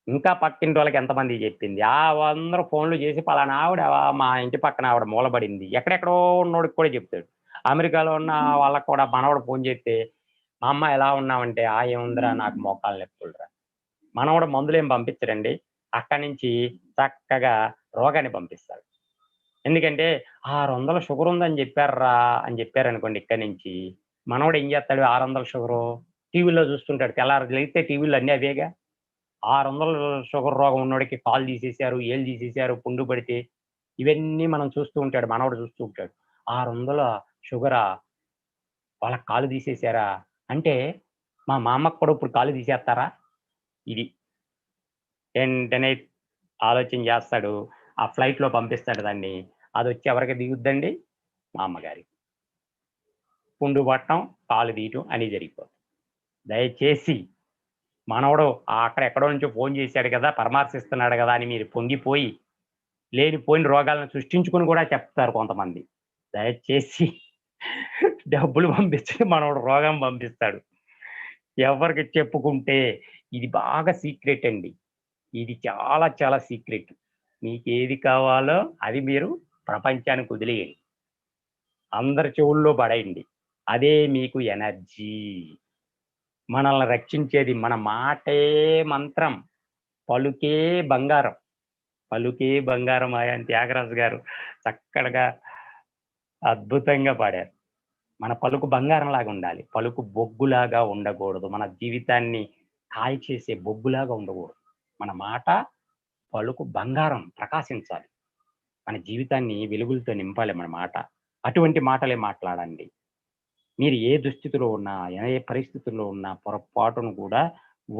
ఇంకా పక్కింటోళ్ళకి ఎంతమందికి చెప్పింది. అందరూ ఫోన్‌లు చేసి పలానా ఆవిడ మా ఇంటి పక్కన ఆవిడ మూలబడింది. ఎక్కడెక్కడో ఉన్నోడికి కూడా చెప్తాడు. అమెరికాలో ఉన్న వాళ్ళకి కూడా మనవడు ఫోన్ చేస్తే, మా అమ్మ ఎలా ఉన్నావంటే, ఏముందిరా నాకు మోకాళ్ళ నొప్పులురా. మనవడు మందులేం పంపించడండి. అక్కడి నుంచి చక్కగా రోగాన్ని పంపిస్తాడు. ఎందుకంటే 600 షుగర్ ఉందని చెప్పార్రా అని చెప్పారనుకోండి ఇక్కడి నుంచి, మనవడు ఏం చేస్తాడు 600 షుగరు టీవీలో చూస్తుంటాడు. తెల్లారి లెగిస్తే టీవీలో అన్నీ అవేగా. 600 షుగర్ రోగం ఉన్నోడికి కాళ్ళు తీసేశారు, ఏళ్ళు తీసేశారు, పుండు పడితే. ఇవన్నీ మనం చూస్తూ ఉంటాడు. మనవడు చూస్తూ ఉంటాడు. 600 షుగరా? వాళ్ళకి కాళ్ళు తీసేసారా? అంటే మా అమ్మకి కూడా ఇప్పుడు కాళ్ళు తీసేస్తారా? ఇది. వెంటనే ఆలోచన చేస్తాడు. ఆ ఫ్లైట్‌లో పంపిస్తాడు దాన్ని. అదొచ్చి ఎవరికి దిగుద్దండి? మా అమ్మగారికి. పుండు పట్టడం, కాలు తీయటం అని జరిగిపోతుంది. దయచేసి మనవడు అక్కడ ఎక్కడో నుంచో ఫోను చేసాడు కదా! పరామర్శిస్తున్నాడు కదా! అని మీరు పొంగిపోయి, లేనిపోయిన రోగాలను సృష్టించుకొని కూడా చెప్తారు కొంతమంది. దయచేసి డబ్బులు పంపించి మనోడు రోగం పంపిస్తాడు. ఎవరికి చెప్పుకుంటే ఇది బాగా సీక్రెట్ అండి. ఇది చాలా చాలా సీక్రెట్. మీకేది కావాలో అది మీరు ప్రపంచానికి వదిలేయండి. అందరి చెవుల్లో పడేయండి. అదే మీకు ఎనర్జీ. మనల్ని రక్షించేది మన మాటే మంత్రం. పలుకే బంగారం. పలుకే బంగారం అని త్యాగరాజు గారు చక్కగా అద్భుతంగా పాడారు. మన పలుకు బంగారంలాగా ఉండాలి. పలుకు బొగ్గులాగా ఉండకూడదు. మన జీవితాన్ని కాల్చేసే బొగ్గులాగా ఉండకూడదు. మన మాట, పలుకు బంగారం ప్రకాశించాలి. మన జీవితాన్ని వెలుగులతో నింపాలి మన మాట. అటువంటి మాటలే మాట్లాడండి. మీరు ఏ దుస్థితిలో ఉన్నా, ఏ పరిస్థితుల్లో ఉన్నా పొరపాటున కూడా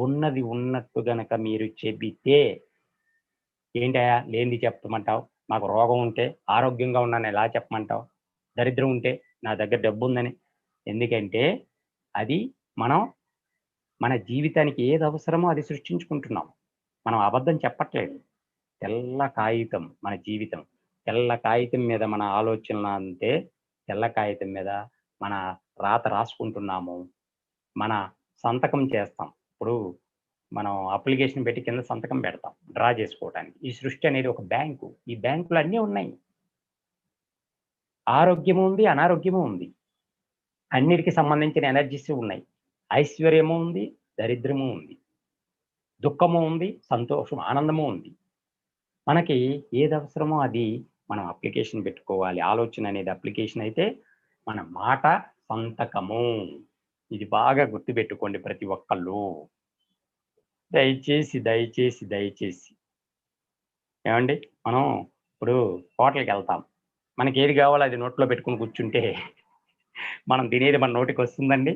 ఉన్నది ఉన్నట్టు గనక మీరు చెబితే, "ఏంటయ్యా లేనిది చెప్పమంటావు? నాకు రోగం ఉంటే ఆరోగ్యంగా ఉన్నాను ఎలా చెప్పమంటావు? దరిద్రం ఉంటే నా దగ్గర డబ్బుందని." ఎందుకంటే అది మనం మన జీవితానికి ఏది అవసరమో అది సృష్టించుకుంటున్నాం. మనం అబద్ధం చెప్పట్లేదు. తెల్ల కాగితం మన జీవితం. తెల్ల కాగితం మీద మన ఆలోచనలు అంతే తెల్ల కాగితం మీద మన రాత రాసుకుంటున్నాము. మన సంతకం చేస్తాం. ఇప్పుడు మనం అప్లికేషన్ పెట్టి కింద సంతకం పెడతాం. డ్రా చేసుకోవటానికి. ఈ సృష్టి అనేది ఒక బ్యాంకు. ఈ బ్యాంకులో అన్నీ ఉన్నాయి. ఆరోగ్యము ఉంది, అనారోగ్యము ఉంది. అన్నిటికి సంబంధించిన ఎనర్జీస్ ఉన్నాయి. ఐశ్వర్యము ఉంది, దరిద్రము ఉంది. దుఃఖము ఉంది, సంతోషం, ఆనందము ఉంది. మనకి ఏది అవసరమో అది మనం అప్లికేషన్ పెట్టుకోవాలి. ఆలోచన అనేది అప్లికేషన్ అయితే, మన మాట సంతకము. ఇది బాగా గుర్తుపెట్టుకోండి ప్రతి ఒక్కళ్ళు. దయచేసి, దయచేసి, దయచేసి ఏవండీ మనం ఇప్పుడు హోటల్‌కెళ్తాం. మనకేది కావాలో అది నోట్లో పెట్టుకొని కూర్చుంటే, మనం తినేది మన నోటికొస్తుందండి?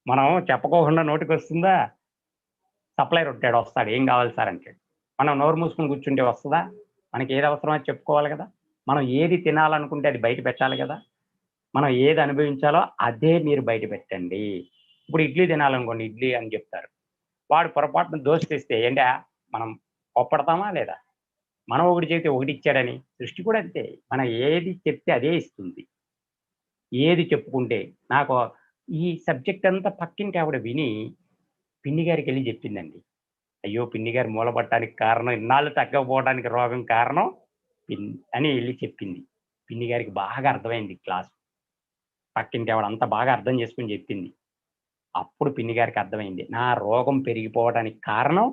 మనం చెప్పకోకుండా నోటికొస్తుందా? సప్లయర్ ఉంటాడు వస్తాడు. "ఏం కావాలి సార్" అంటాడు. మనం నోరు మూసుకొని కూర్చుంటే వస్తదా? మనకేది అవసరమో అది చెప్పుకోవాలి గదా! మనం ఏది తినాలనుకుంటే అది బయట పెట్టాలి గదా! మనం ఏది అనుభవించాలో అదే మీరు బయట పెట్టండి. ఇప్పుడు ఇడ్లీ తినాలనుకోండి ఇడ్లీ అని జెప్తారు. వాడు పొరపాటున దోస తెస్తే ఏంటా మనం కోప్పడతామా లేదా? మనం ఒకటి చెబితే ఒకటిచ్చాడని. సృష్టి కూడా అంతే. మనం ఏది చెప్తే అదే ఇస్తుంది. ఏది చెప్పుకుంటే నాకు ఈ సబ్జెక్ట్ అంతా పక్కింటావిడ విని పిన్ని గారికెళ్ళి జెప్పిందండి. అయ్యో! పిన్ని గారు మూలపడటానికి కారణం ఇన్నాళ్ళు తగ్గకపోవడానికి రోగం కారణం అని ఎళ్లి చెప్పింది. పిన్ని గారికి బాగా అర్థమైంది క్లాసు. పక్కింటి ఆవిడ అంతా బాగా అర్థం చేసుకొని చెప్పింది. అప్పుడు పిన్ని గారికి అర్థమైంది. నా రోగం పెరిగిపోవడానికి కారణం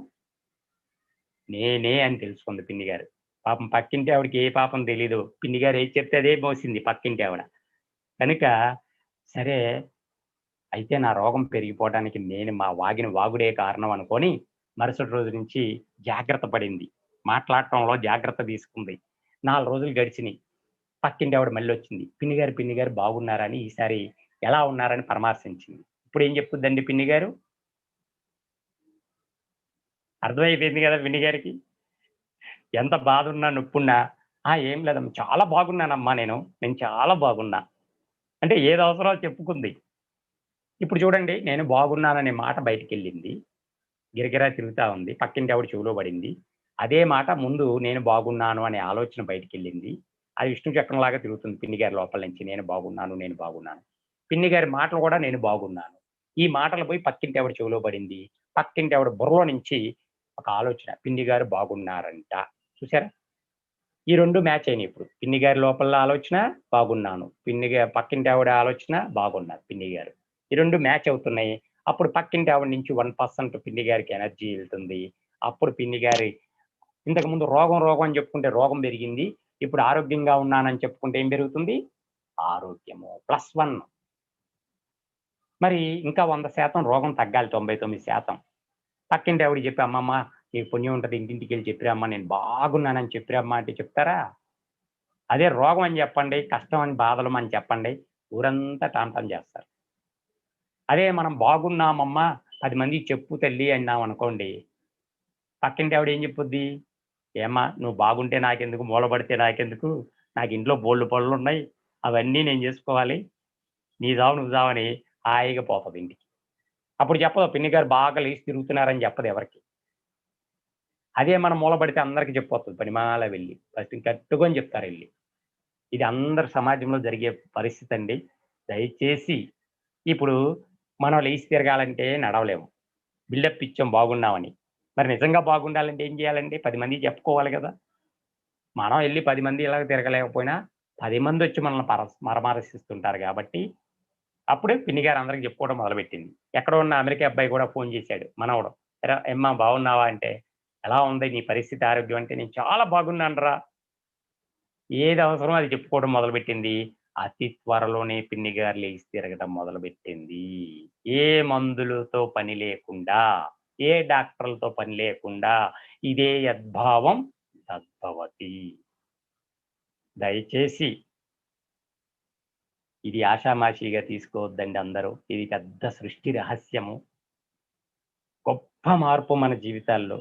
నేనే అని తెలుసుకుంది పిన్ని గారు. పాపం పక్కింటి ఆవిడకి ఏ పాపం తెలీదు. పిన్ని గారు ఏది చెప్తే అదే మోసింది పక్కింటి ఆవిడ. కనుక సరే అయితే నా రోగం పెరిగిపోవడానికి నేను వాగిన వాగుడే కారణం అనుకోని మరుసటి రోజు నుంచి జాగ్రత్త పడింది. మాట్లాడటంలో జాగ్రత్త తీసుకుంది. 4 రోజులు గడిచినియి. పక్కింటి ఆవిడ మళ్ళొచ్చింది. పిన్ని గారు బాగున్నారా?" అని ఈసారి ఎలా ఉన్నారని పరామర్శించింది. ఇప్పుడేం చెప్పుద్దండి పిన్ని గారు? అర్థమైపోయింది గదా పిన్ని గారికి. ఎంత బాధున్నా, నొప్పున్నా, "ఆ! ఏం లేదమ్మా చాలా బాగున్నానమ్మా నేను. నేను చాలా బాగున్నా." అంటే ఏది అవసరమో అది చెప్పుకుంది. ఇప్పుడు చూడండి నేను బాగున్నాననే మాట బయటికెళ్ళింది. గిరగిరా తిరుగుతా ఉంది. పక్కింటి ఆవిడ చెవిలో పడింది. అదే మాట ముందు నేను బాగున్నాను అనే ఆలోచన బయటికెళ్ళింది. అది విష్ణు చక్రంలాగా తిరుగుతుంది పిన్ని గారి లోపల నుంచి. నేను బాగున్నాను, నేను బాగున్నాను. పిన్ని గారి మాటలు కూడా నేను బాగున్నాను. ఈ మాటలు పోయి పక్కింటి ఆవిడ చెవిలో పడింది. పక్కింటి ఆవిడ బుర్రలో నుంచి ఒక ఆలోచన పిన్ని గారు బాగున్నారంట. చూసారా? ఈ 2 మ్యాచ్ అయినాయి ఇప్పుడు. పిన్ని గారి లోపల ఆలోచన బాగున్నాను. పక్కింటి ఆవిడ ఆలోచన బాగున్నారు పిన్ని గారు. ఈ 2 మ్యాచ్ అవుతున్నాయి. అప్పుడు పక్కింటి ఆవిడ నుంచి 1% పిన్ని గారికి ఎనర్జీ ఎళ్తుంది. అప్పుడు పిన్ని గారి ఇంతకుముందు రోగం, రోగం అని చెప్పుకుంటే రోగం పెరిగింది. ఇప్పుడు ఆరోగ్యంగా ఉన్నానని చెప్పుకుంటే ఏం పెరుగుతుంది? ఆరోగ్యము +1. మరి ఇంకా 100% రోగం తగ్గాలి 99%. పక్కింటి ఆవిడకి చెప్పి, "అమ్మమ్మ నీకు పుణ్యం ఉంటది. ఇంటింటికెళ్ళి చెప్పిరామ్మా నేను బాగున్నానని చెప్పిరామ్మా" అంటే చెప్తారా? అదే రోగం అని చెప్పండి, కష్టం అని బాధలు అని చెప్పండి, ఊరంతా టాంటం చేస్తారు. అదే మనం బాగున్నామమ్మా 10 మందికి చెప్పు తల్లి అన్నామనుకోండి, పక్కింటి ఆవిడ ఏం చెప్పుద్ది? ఏమ్మా నువ్వు బాగుంటే నాకెందుకు, మూలబడితే నాకెందుకు, నాకు ఇంట్లో బోలెడు పనులున్నాయి, అవన్నీ నేను చేసుకోవాలి, నీ జావు నువ్వు జావని హాయిగా పోతది ఇంటికి. అప్పుడు చెప్పదు పిన్ని గారు బాగా లేసి తిరుగుతున్నారని చెప్పదు ఎవరికీ. అదే మనం మూలబడితే అందరికి చెప్పొస్తది పనిమాల వెళ్ళి. ఫస్ట్ గట్టుకొని చెప్తారెళ్లి. ఇది అందరి సమాజంలో జరిగే పరిస్థితండి. దయచేసి ఇప్పుడు మనం లేసి తిరగాలంటే నడవలేము. బిల్డప్ ఇచ్చాం బాగున్నామని. మరి నిజంగా బాగుండాలంటే ఏం చేయాలండి? 10 మందికి చెప్పుకోవాలి గదా! మనం ఎళ్లి 10 మంది ఇలాగ తిరగలేకపోయినా 10 మందొచ్చి మనల్ని పరామర్శిస్తుంటారు గాబట్టి, అప్పుడే పిన్ని గారు అందరికి చెప్పుకోవడం మొదలుపెట్టింది. ఎక్కడో ఉన్న అమెరికా అబ్బాయి కూడా ఫోను చేశాడు మనవడు. "ఏరా ఏమ్మా బాగున్నావా?" అంటే, "ఎలా ఉంది నీ పరిస్థితి ఆరోగ్యం" అంటే, "నేను చాలా బాగున్నానురా." ఏది అవసరమో అది చెప్పుకోవడం మొదలుపెట్టింది. అతి త్వరలోనే పిన్ని గారు లేసి తిరగడం మొదలుపెట్టింది. ఏ మందులతో పని లేకుండా, ఏ డాక్టర్లతో పని లేకుండా ఇదే యద్భావం తద్భవతి. దయచేసి ఇది ఆషామాషీగా తీసుకోవద్దండి అందరూ. ఇది పెద్ద సృష్టి రహస్యము. గొప్ప మార్పు మన జీవితాల్లో.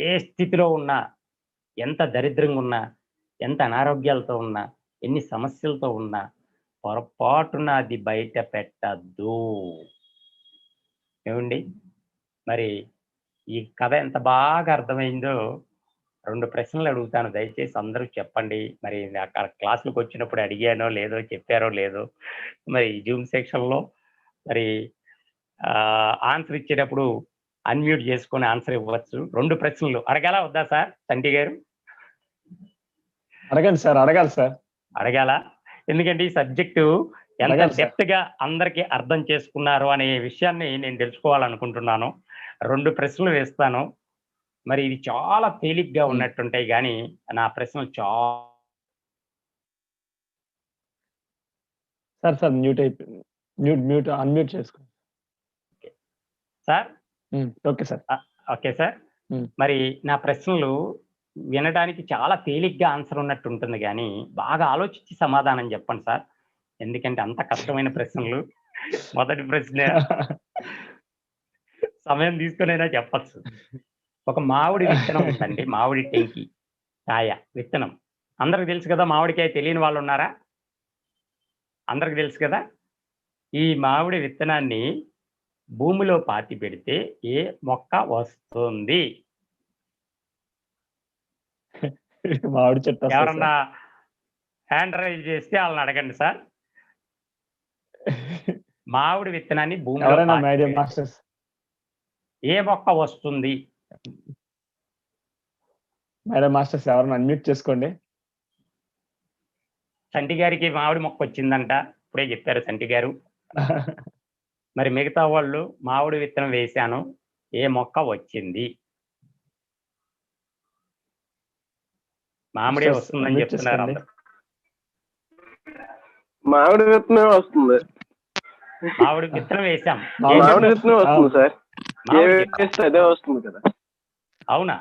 ఏ స్థితిలో ఉన్నా, ఎంత దరిద్రంగున్నా, ఎంత అనారోగ్యాలతో ఉన్నా, ఎన్ని సమస్యలతో ఉన్నా, పొరపాటున అది బయట పెట్టద్దు. ఏవండీ? మరి ఈ కథ ఎంత బాగా అర్థమైందో 2 ప్రశ్నలు అడుగుతాను. దయచేసి అందరూ చెప్పండి. మరి అక్కడ క్లాస్‌లకొచ్చినప్పుడు అడిగానో లేదో, చెప్పారో లేదో, మరి జూమ్ సెక్షన్‌లో మరి ఆన్సర్ ఇచ్చేటప్పుడు అన్‌మ్యూట్ చేసుకొని ఆన్సర్ ఇవ్వచ్చు. 2 ప్రశ్నలు అడగాలా వద్దా సార్ చంటి గారు? అడగండి సార్. అడగాలి సార్. అడగాలా? ఎందుకంటే ఈ సబ్జెక్టు ఎంత అడగాలి సార్. డెప్త్‌గా అందరికి అర్థం చేసుకున్నారు అనే విషయాన్ని నేను తెలుసుకోవాలనుకుంటున్నాను. 2 ప్రశ్నలు వేస్తాను. మరి ఇవి చాలా తేలిగ్గా హ్మ్. ఉన్నట్టుంటాయి గానీ, నా ప్రశ్నలు సార్ మ్యూట్ అయిపోయింది. అన్‌మ్యూట్ చేసుకోండి. Sir okay sir. Okay sir. హ్మ్. మరి నా ప్రశ్నలు వినడానికి చాలా తేలిగ్గా ఆన్సర్ ఉన్నట్టుంటుంది గానీ, బాగా ఆలోచించి సమాధానం చెప్పండి సార్. ఎందుకంటే అంత కష్టమైన ప్రశ్నలు. మొదటి ప్రశ్న సమయం తీసుకొనైనా చెప్పచ్చు. ఒక మామిడి విత్తనం ఉందండి. మామిడి టెంకి, కాయ, విత్తనం. అందరికి తెలుసు కదా! మామిడికాయ తెలియని వాళ్ళున్నారా? అందరికి తెలుసు కదా! ఈ మామిడి విత్తనాన్ని భూమిలో పాతిపెడితే ఏ మొక్క వస్తుంది? మామిడి చెట్టు వస్తది ఎవరన్నా సార్. హ్యాండ్ రైజ్ చేస్తే ఆళ్ళని అడగండి సార్. మామిడి విత్తనాన్ని భూమిలో ఎవరైనా మీడియం పాతిపెడితే మాస్టర్స్ ఏ మొక్క వస్తుంది? ఎవరైనా అన్‌మ్యూట్ చేసుకోండి. చంటి గారికి మామిడి మొక్క వచ్చిందంట. ఇప్పుడే చెప్పారు చంటి గారు. మరి మిగతా వాళ్ళు మామిడి విత్తనం వేశాను. ఏ మొక్క వచ్చింది? మామిడే మాస్టర్స్ వస్తుందని అన్‌మ్యూట్ చెప్తున్నారు చేసుకోండి. అందరూ. మామిడి విత్తనమే వస్తుంది. మామిడి విత్తనం వేశాం. మామిడి మామిడి చెట్టు విత్తనమే ఆ! వస్తుంది సార్. మామిడి ఏవి చెట్టా? వేస్తే అదే వస్తుంది కదా. అవునా?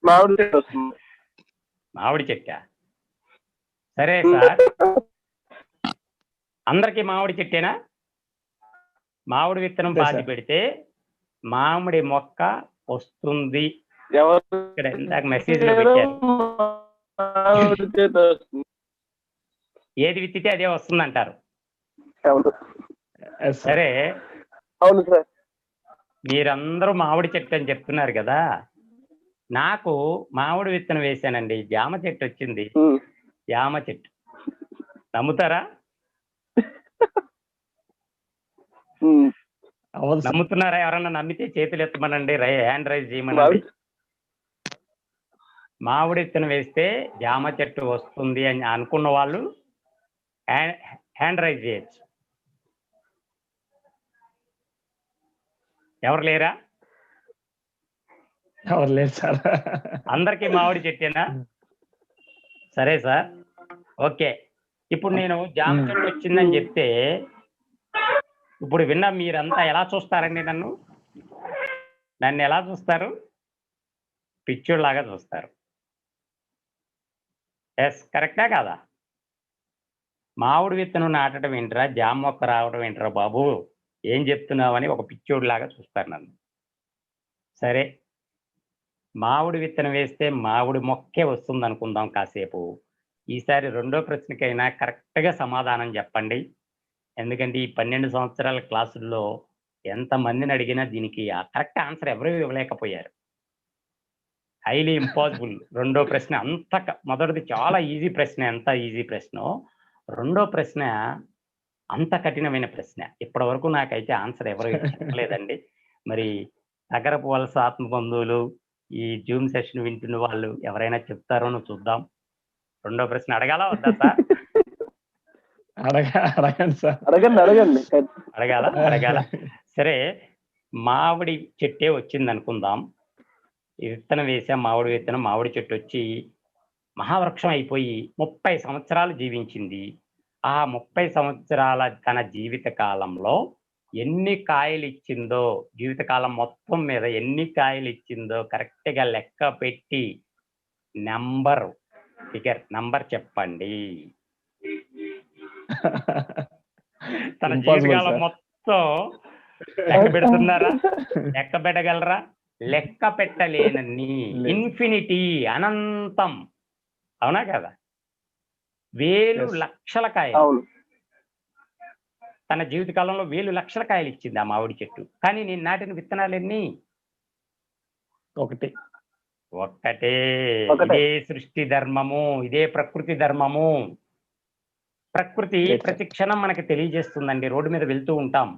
మామిడి చెట్టు వస్తుంది. మామిడి చెట్టా? సరే సార్. అందరికి మామిడి చెట్టేనా? మామిడి విత్తనం అంతే సార్. పాతిపెడితే మామిడి మొక్క వస్తుంది. ఎవరు ఇక్కడ ఇందాక మెసేజ్‌లో పెట్టారు. మామిడి చెట్టు వస్తుంది. ఏది విత్తితే అదే వస్తుందంటారు. అవును. Yes sir. సరే అవును సార్. మీరందరూ మామిడి చెట్టు అని చెప్తున్నారు గదా! నాకు మామిడి విత్తనం వేశానండి. జామ చెట్టు వచ్చింది. జామ చెట్టు. నమ్ముతారా? అవును సార్. నమ్ముతున్నారా? ఎవరన్నా నమ్మితే చేతులెత్తమనండి. హ్యాండ్ రైజ్ చేయమనండి. మామిడి మామిడి విత్తనం వేస్తే జామ చెట్టు వస్తుంది అని అనుకున్న వాళ్ళు హ్యాండ్ రైజ్ చేయొచ్చు. ఎవరు లేరా? ఎవరు లేరు సార్. అందరికీ మామిడి చెట్టేనా? సరే సార్. ఓకే. ఇప్పుడు నేను జామ చెట్టు వచ్చిందని చెప్తే, ఇప్పుడు విన్న మీరంతా ఎలా చూస్తారండి నన్ను? నన్నెలా చూస్తారు? పిచ్చోడిలాగా చూస్తారు. ఎస్, కరెక్టా కాదా? మామిడి విత్తనం నాటడం ఏంట్రా, జామ మొక్క రావడం ఏంట్రా బాబు, ఏం చెప్తున్నావని ఒక పిచ్చోడిలాగా చూస్తారు నన్ను. సరే, మామిడి విత్తనం వేస్తే మామిడి మొక్కే వస్తుందనుకుందాం కాసేపు. ఈసారి రెండో ప్రశ్నకైనా కరెక్ట్‌గా సమాధానం చెప్పండి. ఎందుకంటే ఈ 12 సంవత్సరాల క్లాసుల్లో ఎంతమందిని అడిగినా దీనికి కరెక్ట్ ఆన్సర్ ఎవరు ఇవ్వలేకపోయారు. Highly impossible. రెండో ప్రశ్న మొదటిది చాలా ఈజీ ప్రశ్న, ఎంత ఈజీ ప్రశ్నో, రెండో ప్రశ్న అంత కఠినమైన ప్రశ్న. ఇప్పటివరకు నాకైతే ఆన్సర్ ఎవరు చెప్పలేదండి. మరి నగరపు వలస ఆత్మ బంధువులు, ఈ జూమ్ సెషన్ వింటున్న వాళ్ళు ఎవరైనా చెప్తారోనో చూద్దాం. రెండో ప్రశ్న అడగాలా వద్దా సార్? అడగండి సార్. అడగండి. అడగాలా? సరే, మామిడి చెట్టే వచ్చిందనుకుందాం. ఈ విత్తనం వేసాం, మామిడి విత్తనం, మామిడి చెట్టు వచ్చి మహావృక్షం అయిపోయి 30 సంవత్సరాలు జీవించింది. ఆ 30 సంవత్సరాల తన జీవిత కాలంలో ఎన్ని కాయలిచ్చిందో, జీవితకాలం మొత్తం మీద ఎన్ని కాయలిచ్చిందో కరెక్ట్‌గా లెక్క పెట్టి నంబర్ చెప్పండి. తన జీవితకాలం మొత్తం లెక్క పెడుతున్నారా? లెక్క పెట్టగలరా? లెక్క పెట్టలేనన్ని, ఇన్ఫినిటీ, అనంతం. అవునా కదా? వేలు లక్షల కాయలు. అవును. తన జీవితకాలంలో వేలు లక్షల కాయలు ఇచ్చింది ఆ మామిడి చెట్టు. కానీ నేను నాటిన విత్తనాలు ఎన్ని? ఒకటే. ఇదే సృష్టి ధర్మము, ఇదే ప్రకృతి ధర్మము. ప్రకృతి ప్రతి క్షణం మనకి తెలియజేస్తుందండి. రోడ్డు మీద వెళ్తూ ఉంటాం,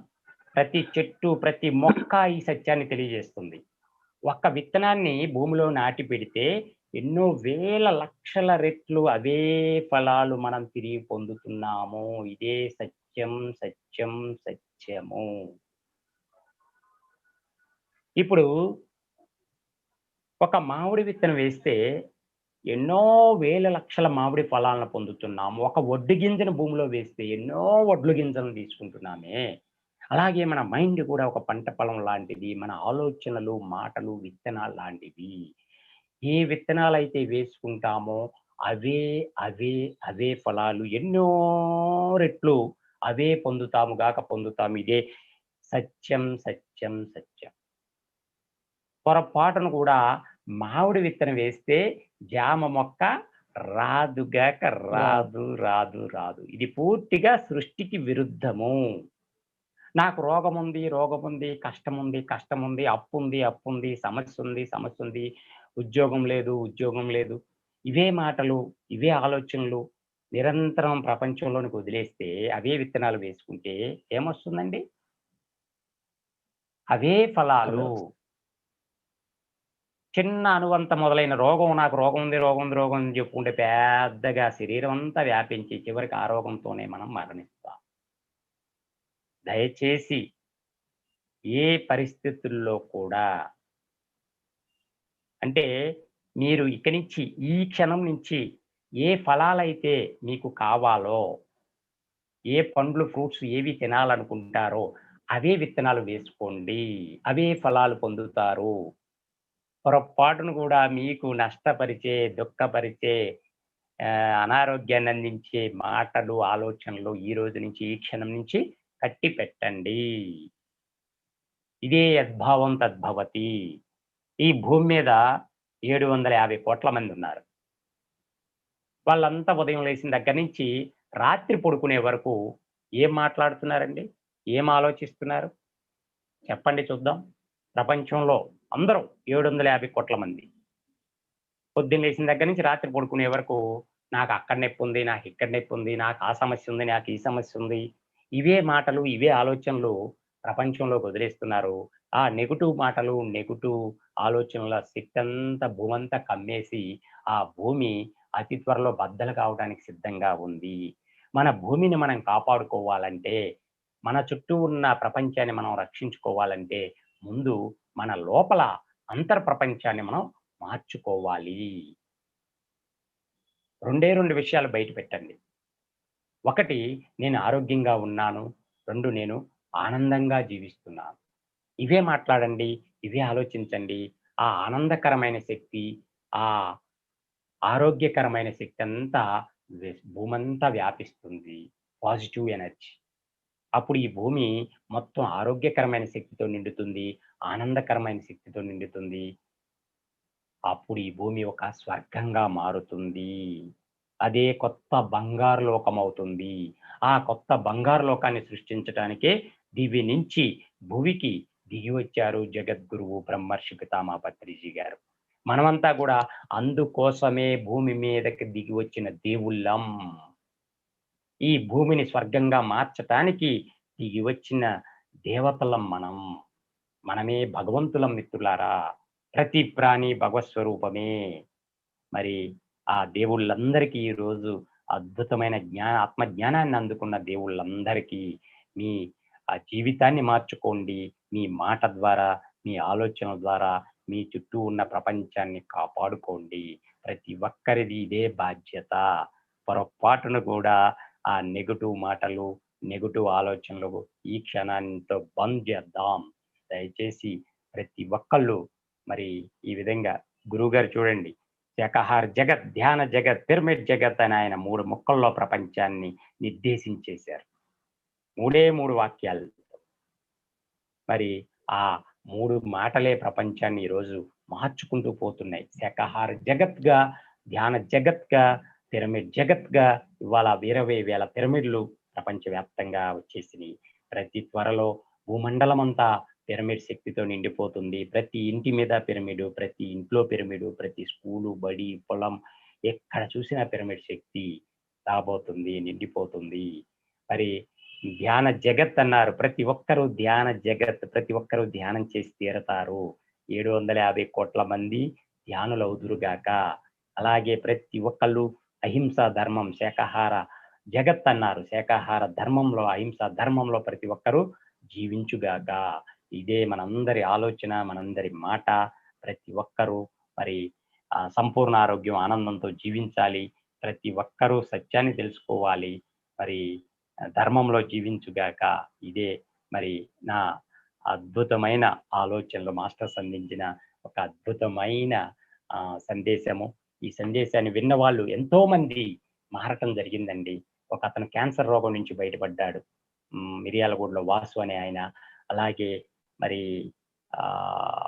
ప్రతి చెట్టు, ప్రతి మొక్క ఈ సత్యాన్ని తెలియజేస్తుంది. ఒక్క విత్తనాన్ని భూమిలో నాటి పెడితే ఎన్నో వేల లక్షల రెట్లు అవే ఫలాలు మనం తిరిగి పొందుతున్నాము. ఇదే సత్యము. ఇప్పుడు ఒక మామిడి విత్తనం వేస్తే ఎన్నో వేల లక్షల మామిడి ఫలాలను పొందుతున్నాము. ఒక వడ్లు గింజను భూమిలో వేస్తే ఎన్నో వడ్లు గింజలను తీసుకుంటున్నామే. అలాగే మన మైండ్ కూడా ఒక పంట పొలం లాంటిది. మన ఆలోచనలు, మాటలు విత్తనాలు లాంటివి. ఏ విత్తనాలైతే వేసుకుంటామో అవే ఫలాలు ఎన్నో రెట్లు అవే పొందుతాము. ఇదే సత్యం. పొరపాటును కూడా మామిడి విత్తనం వేస్తే జామ మొక్క రాదు. ఇది పూర్తిగా సృష్టికి విరుద్ధము. నాకు రోగముంది, కష్టముంది, అప్పుంది, సమస్య ఉంది, ఉద్యోగం లేదు. ఇవే మాటలు, ఇవే ఆలోచనలు నిరంతరం ప్రపంచంలోనికి వదిలేస్తే, అవే విత్తనాలు వేసుకుంటే ఏమొస్తుందండి? అవే ఫలాలు. చిన్న అణువంత మొదలైన నాకు రోగం ఉంది అని చెప్పుకుంటే పెద్దగా శరీరం అంతా వ్యాపించి చివరికి ఆ రోగంతోనే మనం మరణిస్తాం. దయచేసి ఏ పరిస్థితుల్లో కూడా, అంటే మీరు ఈ క్షణం నుంచి ఏ ఫలాలైతే మీకు కావాలో, ఏ పండ్లు, ఫ్రూట్స్ ఏవి తినాలనుకుంటారో అవే విత్తనాలు వేసుకోండి. అవే ఫలాలు పొందుతారు. పొరపాటును కూడా మీకు నష్టపరిచే, దుఃఖపరిచే, అనారోగ్యాన్ని అందించే మాటలు, ఆలోచనలు ఈ రోజు నుంచి, ఈ క్షణం నుంచి కట్టి పెట్టండి. ఇదే యద్భావం తద్భవతి. ఈ భూమి మీద 750 కోట్ల మంది ఉన్నారు. వాళ్ళంతా ఉదయం లేచిన దగ్గర నుంచి రాత్రి పడుకునే వరకు ఏం మాట్లాడుతున్నారండి? ఏం ఆలోచిస్తున్నారు? చెప్పండి చూద్దాం. ప్రపంచంలో అందరూ 750 కోట్ల మంది పొద్దున్న లేచిన దగ్గర నుంచి రాత్రి పడుకునే వరకు నాకు అక్కడ నొప్పుంది, నాకు ఇక్కడ నొప్పుంది, నాకు ఆ సమస్య ఉంది, నాకు ఈ సమస్య ఉంది. ఇవే మాటలు, ఇవే ఆలోచనలు ప్రపంచంలోకి వదిలేస్తున్నారు. ఆ నెగెటివ్ మాటలు, నెగెటివ్ ఆలోచనల శక్తంతా భూమంతా కమ్మేసి, ఆ భూమి అతి త్వరలో బద్దలు కావడానికి సిద్ధంగా ఉంది. మన భూమిని మనం కాపాడుకోవాలంటే, మన చుట్టూ ఉన్న ప్రపంచాన్ని మనం రక్షించుకోవాలంటే, ముందు మన లోపల అంతర్ప్రపంచాన్ని మనం మార్చుకోవాలి. 2 విషయాలు బయట పెట్టండి. 1, నేను ఆరోగ్యంగా ఉన్నాను. 2, నేను ఆనందంగా జీవిస్తున్నాను. ఇవే మాట్లాడండి. ఇవే ఆలోచించండి. ఆ ఆనందకరమైన శక్తి, ఆ ఆరోగ్యకరమైన శక్తి అంతా భూమంతా వ్యాపిస్తుంది. Positive energy. అప్పుడు ఈ భూమి మొత్తం ఆరోగ్యకరమైన శక్తితో నిండుతుంది. ఆనందకరమైన శక్తితో నిండుతుంది. అప్పుడు ఈ భూమి ఒక స్వర్గంగా మారుతుంది. అదే కొత్త బంగారు లోకమవుతుంది. ఆ కొత్త బంగారు లోకాన్ని సృష్టించటానికే దివి నుంచి భువికి దిగి వచ్చారు జగద్గురువు బ్రహ్మర్షి పితామహ పత్రిజీ గారు. మనమంతా కూడా అందుకోసమే భూమి మీదకి దిగి వచ్చిన దేవుళ్ళం. ఈ భూమిని స్వర్గంగా మార్చటానికి దిగి వచ్చిన దేవతలం మనం. మనమే భగవంతులం మిత్రులారా. ప్రతి ప్రాణి భగవత్ స్వరూపమే. మరి ఆ దేవుళ్ళందరికీ ఈరోజు అద్భుతమైన ఆత్మ జ్ఞానాన్ని అందుకున్న దేవుళ్ళందరికీ మీ ఆ జీవితాన్ని మార్చుకోండి. మీ మాట ద్వారా, మీ ఆలోచన ద్వారా మీ చుట్టూ ఉన్న ప్రపంచాన్ని కాపాడుకోండి. ప్రతి ఒక్కరిది ఇదే బాధ్యత. పొరపాటును కూడా ఆ నెగటివ్ మాటలు, నెగటివ్ ఆలోచనలు ఈ క్షణంతో బంద్ చేద్దాం. దయచేసి ప్రతి ఒక్కళ్ళు మరి ఈ విధంగా గురువుగారు చూడండి, శాకాహార జగత్, ధ్యాన జగత్, పిరమిడ్ జగత్ అని ఆయన 3 ముక్కల్లో ప్రపంచాన్ని నిర్దేశించేశారు. 3 వాక్యాలు. మరి ఆ 3 మాటలే ప్రపంచాన్ని ఈరోజు మార్చుకుంటూ పోతున్నాయి. శాకాహార జగత్‌గా, ధ్యాన జగత్‌గా, పిరమిడ్ జగత్‌గా ఇవాళ 20,000 పిరమిడ్‌లు ప్రపంచవ్యాప్తంగా వచ్చేసినాయి. ప్రతి త్వరలో భూమండలమంతా పిరమిడ్ శక్తితో నిండిపోతుంది. ప్రతి ఇంటి మీద పిరమిడు, ప్రతి ఇంట్లో పిరమిడు, ప్రతి స్కూలు, బడి, పొలం ఎక్కడ చూసినా పిరమిడ్ శక్తి రాబోతుంది, నిండిపోతుంది. మరి ధ్యాన జగత్ అన్నారు. ప్రతి ఒక్కరూ ధ్యాన జగత్, ప్రతి ఒక్కరూ ధ్యానం చేసి తీరతారు. 750 కోట్ల మంది ధ్యానులవుదురుగాక. అలాగే ప్రతి ఒక్కళ్ళు అహింసా ధర్మం, శాకాహార జగత్ అన్నారు. శాకాహార ధర్మంలో, అహింసా ధర్మంలో ప్రతి ఒక్కరూ జీవించుగాక. ఇదే మనందరి ఆలోచన, మనందరి మాట. ప్రతి ఒక్కరూ మరి సంపూర్ణ ఆరోగ్యం, ఆనందంతో జీవించాలి. ప్రతి ఒక్కరూ సత్యాన్ని తెలుసుకోవాలి. మరి ధర్మంలో జీవించుగాక. ఇదే మరి నా అద్భుతమైన ఆలోచనలు మాస్టర్స్ అందించిన ఒక అద్భుతమైన సందేశము. ఈ సందేశాన్ని విన్న వాళ్ళు ఎంతో మంది మారటం జరిగిందండి. ఒక అతను క్యాన్సర్ రోగం నుంచి బయటపడ్డాడు. మిర్యాలగూడలో వాసు అనే ఆయన. అలాగే మరి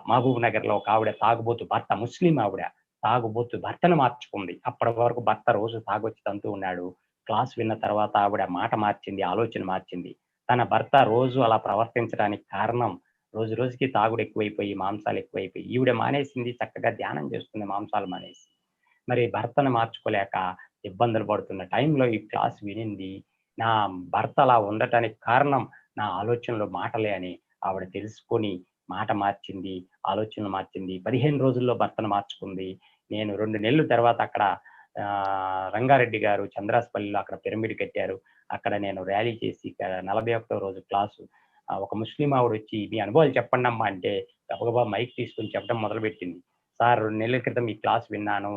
మహబూబ్ నగర్ లో ఒక ఆవిడ తాగుబోతు భర్త, ముస్లిం ఆవిడ తాగుబోతు భర్తను మార్చుకుంది. అప్పటి వరకు భర్త రోజు తాగొచ్చి తంతూ ఉన్నాడు. క్లాస్ విన్న తర్వాత ఆవిడ మాట మార్చింది, ఆలోచన మార్చింది. తన భర్త రోజు అలా ప్రవర్తించడానికి కారణం రోజు రోజుకి తాగుడు ఎక్కువైపోయి, మాంసాలు ఎక్కువైపోయి, ఈవిడ మానేసింది, చక్కగా ధ్యానం చేస్తుంది, మాంసాలు మానేసి. మరి భర్తను మార్చుకోలేక ఇబ్బందులు పడుతున్న టైంలో ఈ క్లాస్ వినింది. నా భర్త అలా ఉండటానికి కారణం నా ఆలోచనలు, మాటలే అని ఆవిడ తెలుసుకొని మాట మార్చింది, ఆలోచనలు మార్చింది. 15 రోజుల్లో భర్తను మార్చుకుంది. నేను 2 నెలల తర్వాత అక్కడ రంగారెడ్డి గారు చంద్రాస్పల్లిలో అక్కడ పిరమిడ్ కట్టారు. అక్కడ నేను ర్యాలీ చేసి 41వ రోజు క్లాసు ఒక ముస్లిం ఆవిడ వచ్చి మీ అనుభవాలు చెప్పండి అమ్మా అంటే గబగబా మైక్ తీసుకొని చెప్పడం మొదలుపెట్టింది. సార్ 2 నెలల క్రితం ఈ క్లాస్ విన్నాను.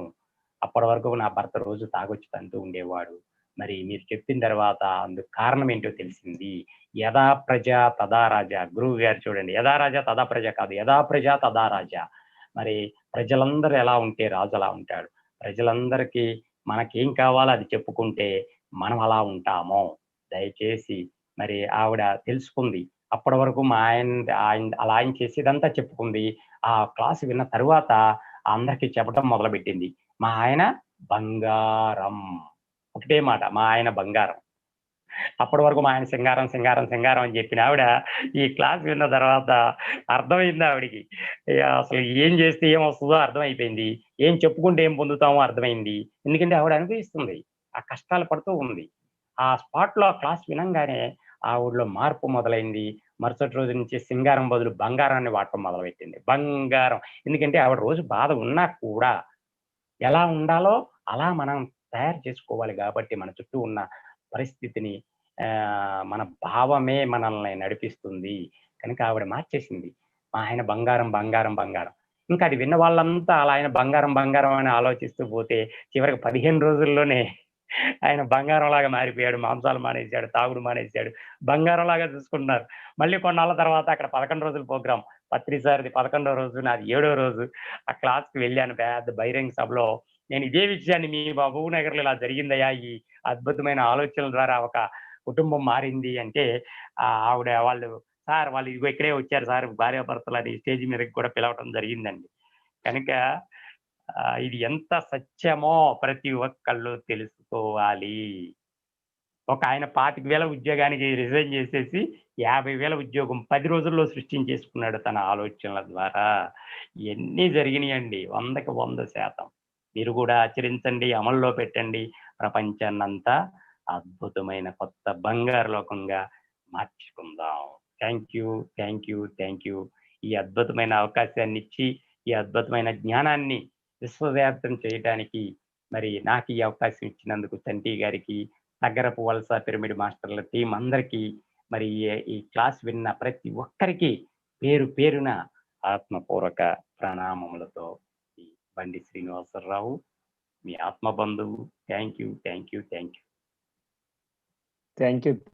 అప్పటి వరకు నా భర్త రోజు తాగొచ్చి తంతూ ఉండేవాడు. మరి మీరు చెప్పిన తర్వాత అందుకు కారణం ఏంటో తెలిసింది. యథా ప్రజ తదా రాజా. గురువు గారు చూడండి, యథా రాజా తదా ప్రజ కాదు, యథా ప్రజ తదా రాజా. మరి ప్రజలందరూ ఎలా ఉంటే రాజు అలా ఉంటాడు. ప్రజలందరికీ మనకేం కావాలో అది చెప్పుకుంటే మనం అలా ఉంటామో. దయచేసి మరి ఆవిడ తెలుసుకుంది. అప్పటి వరకు మా అలా ఆయన చేసేదంతా చెప్పుకుంది. ఆ క్లాస్ విన్న తరువాత అందరికీ చెప్పడం మొదలుపెట్టింది. మా ఆయన బంగారం. ఒకటే మాట, మా ఆయన బంగారం. అప్పటి వరకు మా ఆయన సింగారం సింగారం సింగారం అని చెప్పిన ఆవిడ ఈ క్లాస్ విన్న తర్వాత అర్థమైంది ఆవిడికి. అసలు ఏం చేస్తే ఏం వస్తుందో అర్థమైపోయింది. ఏం చెప్పుకుంటే ఏం పొందుతామో అర్థమైంది. ఎందుకంటే ఆవిడ అనుభవిస్తుంది, ఆ కష్టాలు పడుతూ ఉంది. ఆ స్పాట్ లో ఆ క్లాస్ వినంగానే ఆవిడలో మార్పు మొదలైంది. మరుసటి రోజు నుంచి సింగారం బదులు బంగారాన్ని వాడటం మొదలుపెట్టింది. బంగారం. ఎందుకంటే ఆవిడ రోజు బాధ ఉన్నా కూడా ఎలా ఉండాలో అలా మనం తయారు చేసుకోవాలి కాబట్టి మన చుట్టూ ఉన్న పరిస్థితిని మన భావమే మనల్ని నడిపిస్తుంది. కనుక ఆవిడ మార్చేసింది. మా ఆయన బంగారం, బంగారం, బంగారం. ఇంకా అది విన్న వాళ్ళంతా అలా ఆయన బంగారం, బంగారం అని ఆలోచిస్తూ పోతే చివరికి 15 రోజుల్లోనే ఆయన బంగారంలాగా మారిపోయాడు. మాంసాలు మానేశాడు, తాగుడు మానేశాడు. బంగారంలాగా చూసుకుంటున్నారు. మళ్ళీ కొన్నాళ్ళ తర్వాత అక్కడ 11 రోజుల ప్రోగ్రామ్. పత్రి సార్‌ది 11వ రోజు, నాది 7వ రోజు. ఆ క్లాస్‌కి వెళ్ళాను. పెద్ద బహిరంగ సభలో నేను ఇదే విషయాన్ని మీ మహబూబ్ నగర్‌లో ఇలా జరిగిందయ్యా. ఈ అద్భుతమైన ఆలోచనల ద్వారా ఒక కుటుంబం మారింది అంటే ఆవిడ వాళ్ళు సార్ వాళ్ళు ఇదిగో ఇక్కడే వచ్చారు సార్ భార్యాభర్తలని స్టేజ్ మీదకి కూడా పిలవటం జరిగిందండి. కనుక ఇది ఎంత సత్యమో ప్రతి ఒక్కళ్ళు తెలుసుకోవాలి. ఆయన 25,000 ఉద్యోగానికి రిజైన్ చేసేసి 50,000 ఉద్యోగం 10 రోజుల్లో సృష్టించేసుకున్నాడు తన ఆలోచనల ద్వారా. ఇయన్నీ జరిగినియండి. 100కి 100% మీరు కూడా ఆచరించండి, అమల్లో పెట్టండి. ప్రపంచాన్నంతా అద్భుతమైన కొత్త బంగారు లోకంగా మార్చుకుందాం. Thank you. Thank you. Thank you. ఈ అద్భుతమైన అవకాశాన్నిచ్చి, ఈ అద్భుతమైన జ్ఞానాన్ని విశ్వవ్యాప్తం చేయటానికి మరి నాకు ఈ అవకాశం ఇచ్చినందుకు చంటి గారికి, నగరపు వలస పిరమిడ్ మాస్టర్ల టీమ్ అందరికీ మరి ఈ క్లాస్ విన్న ప్రతి ఒక్కరికి పేరు పేరున ఆత్మపూర్వక ప్రణామములతో ఈ బండి శ్రీనివాసరావు మీ ఆత్మ బంధువు. Thank you. Thank you. Thank you. Thank you.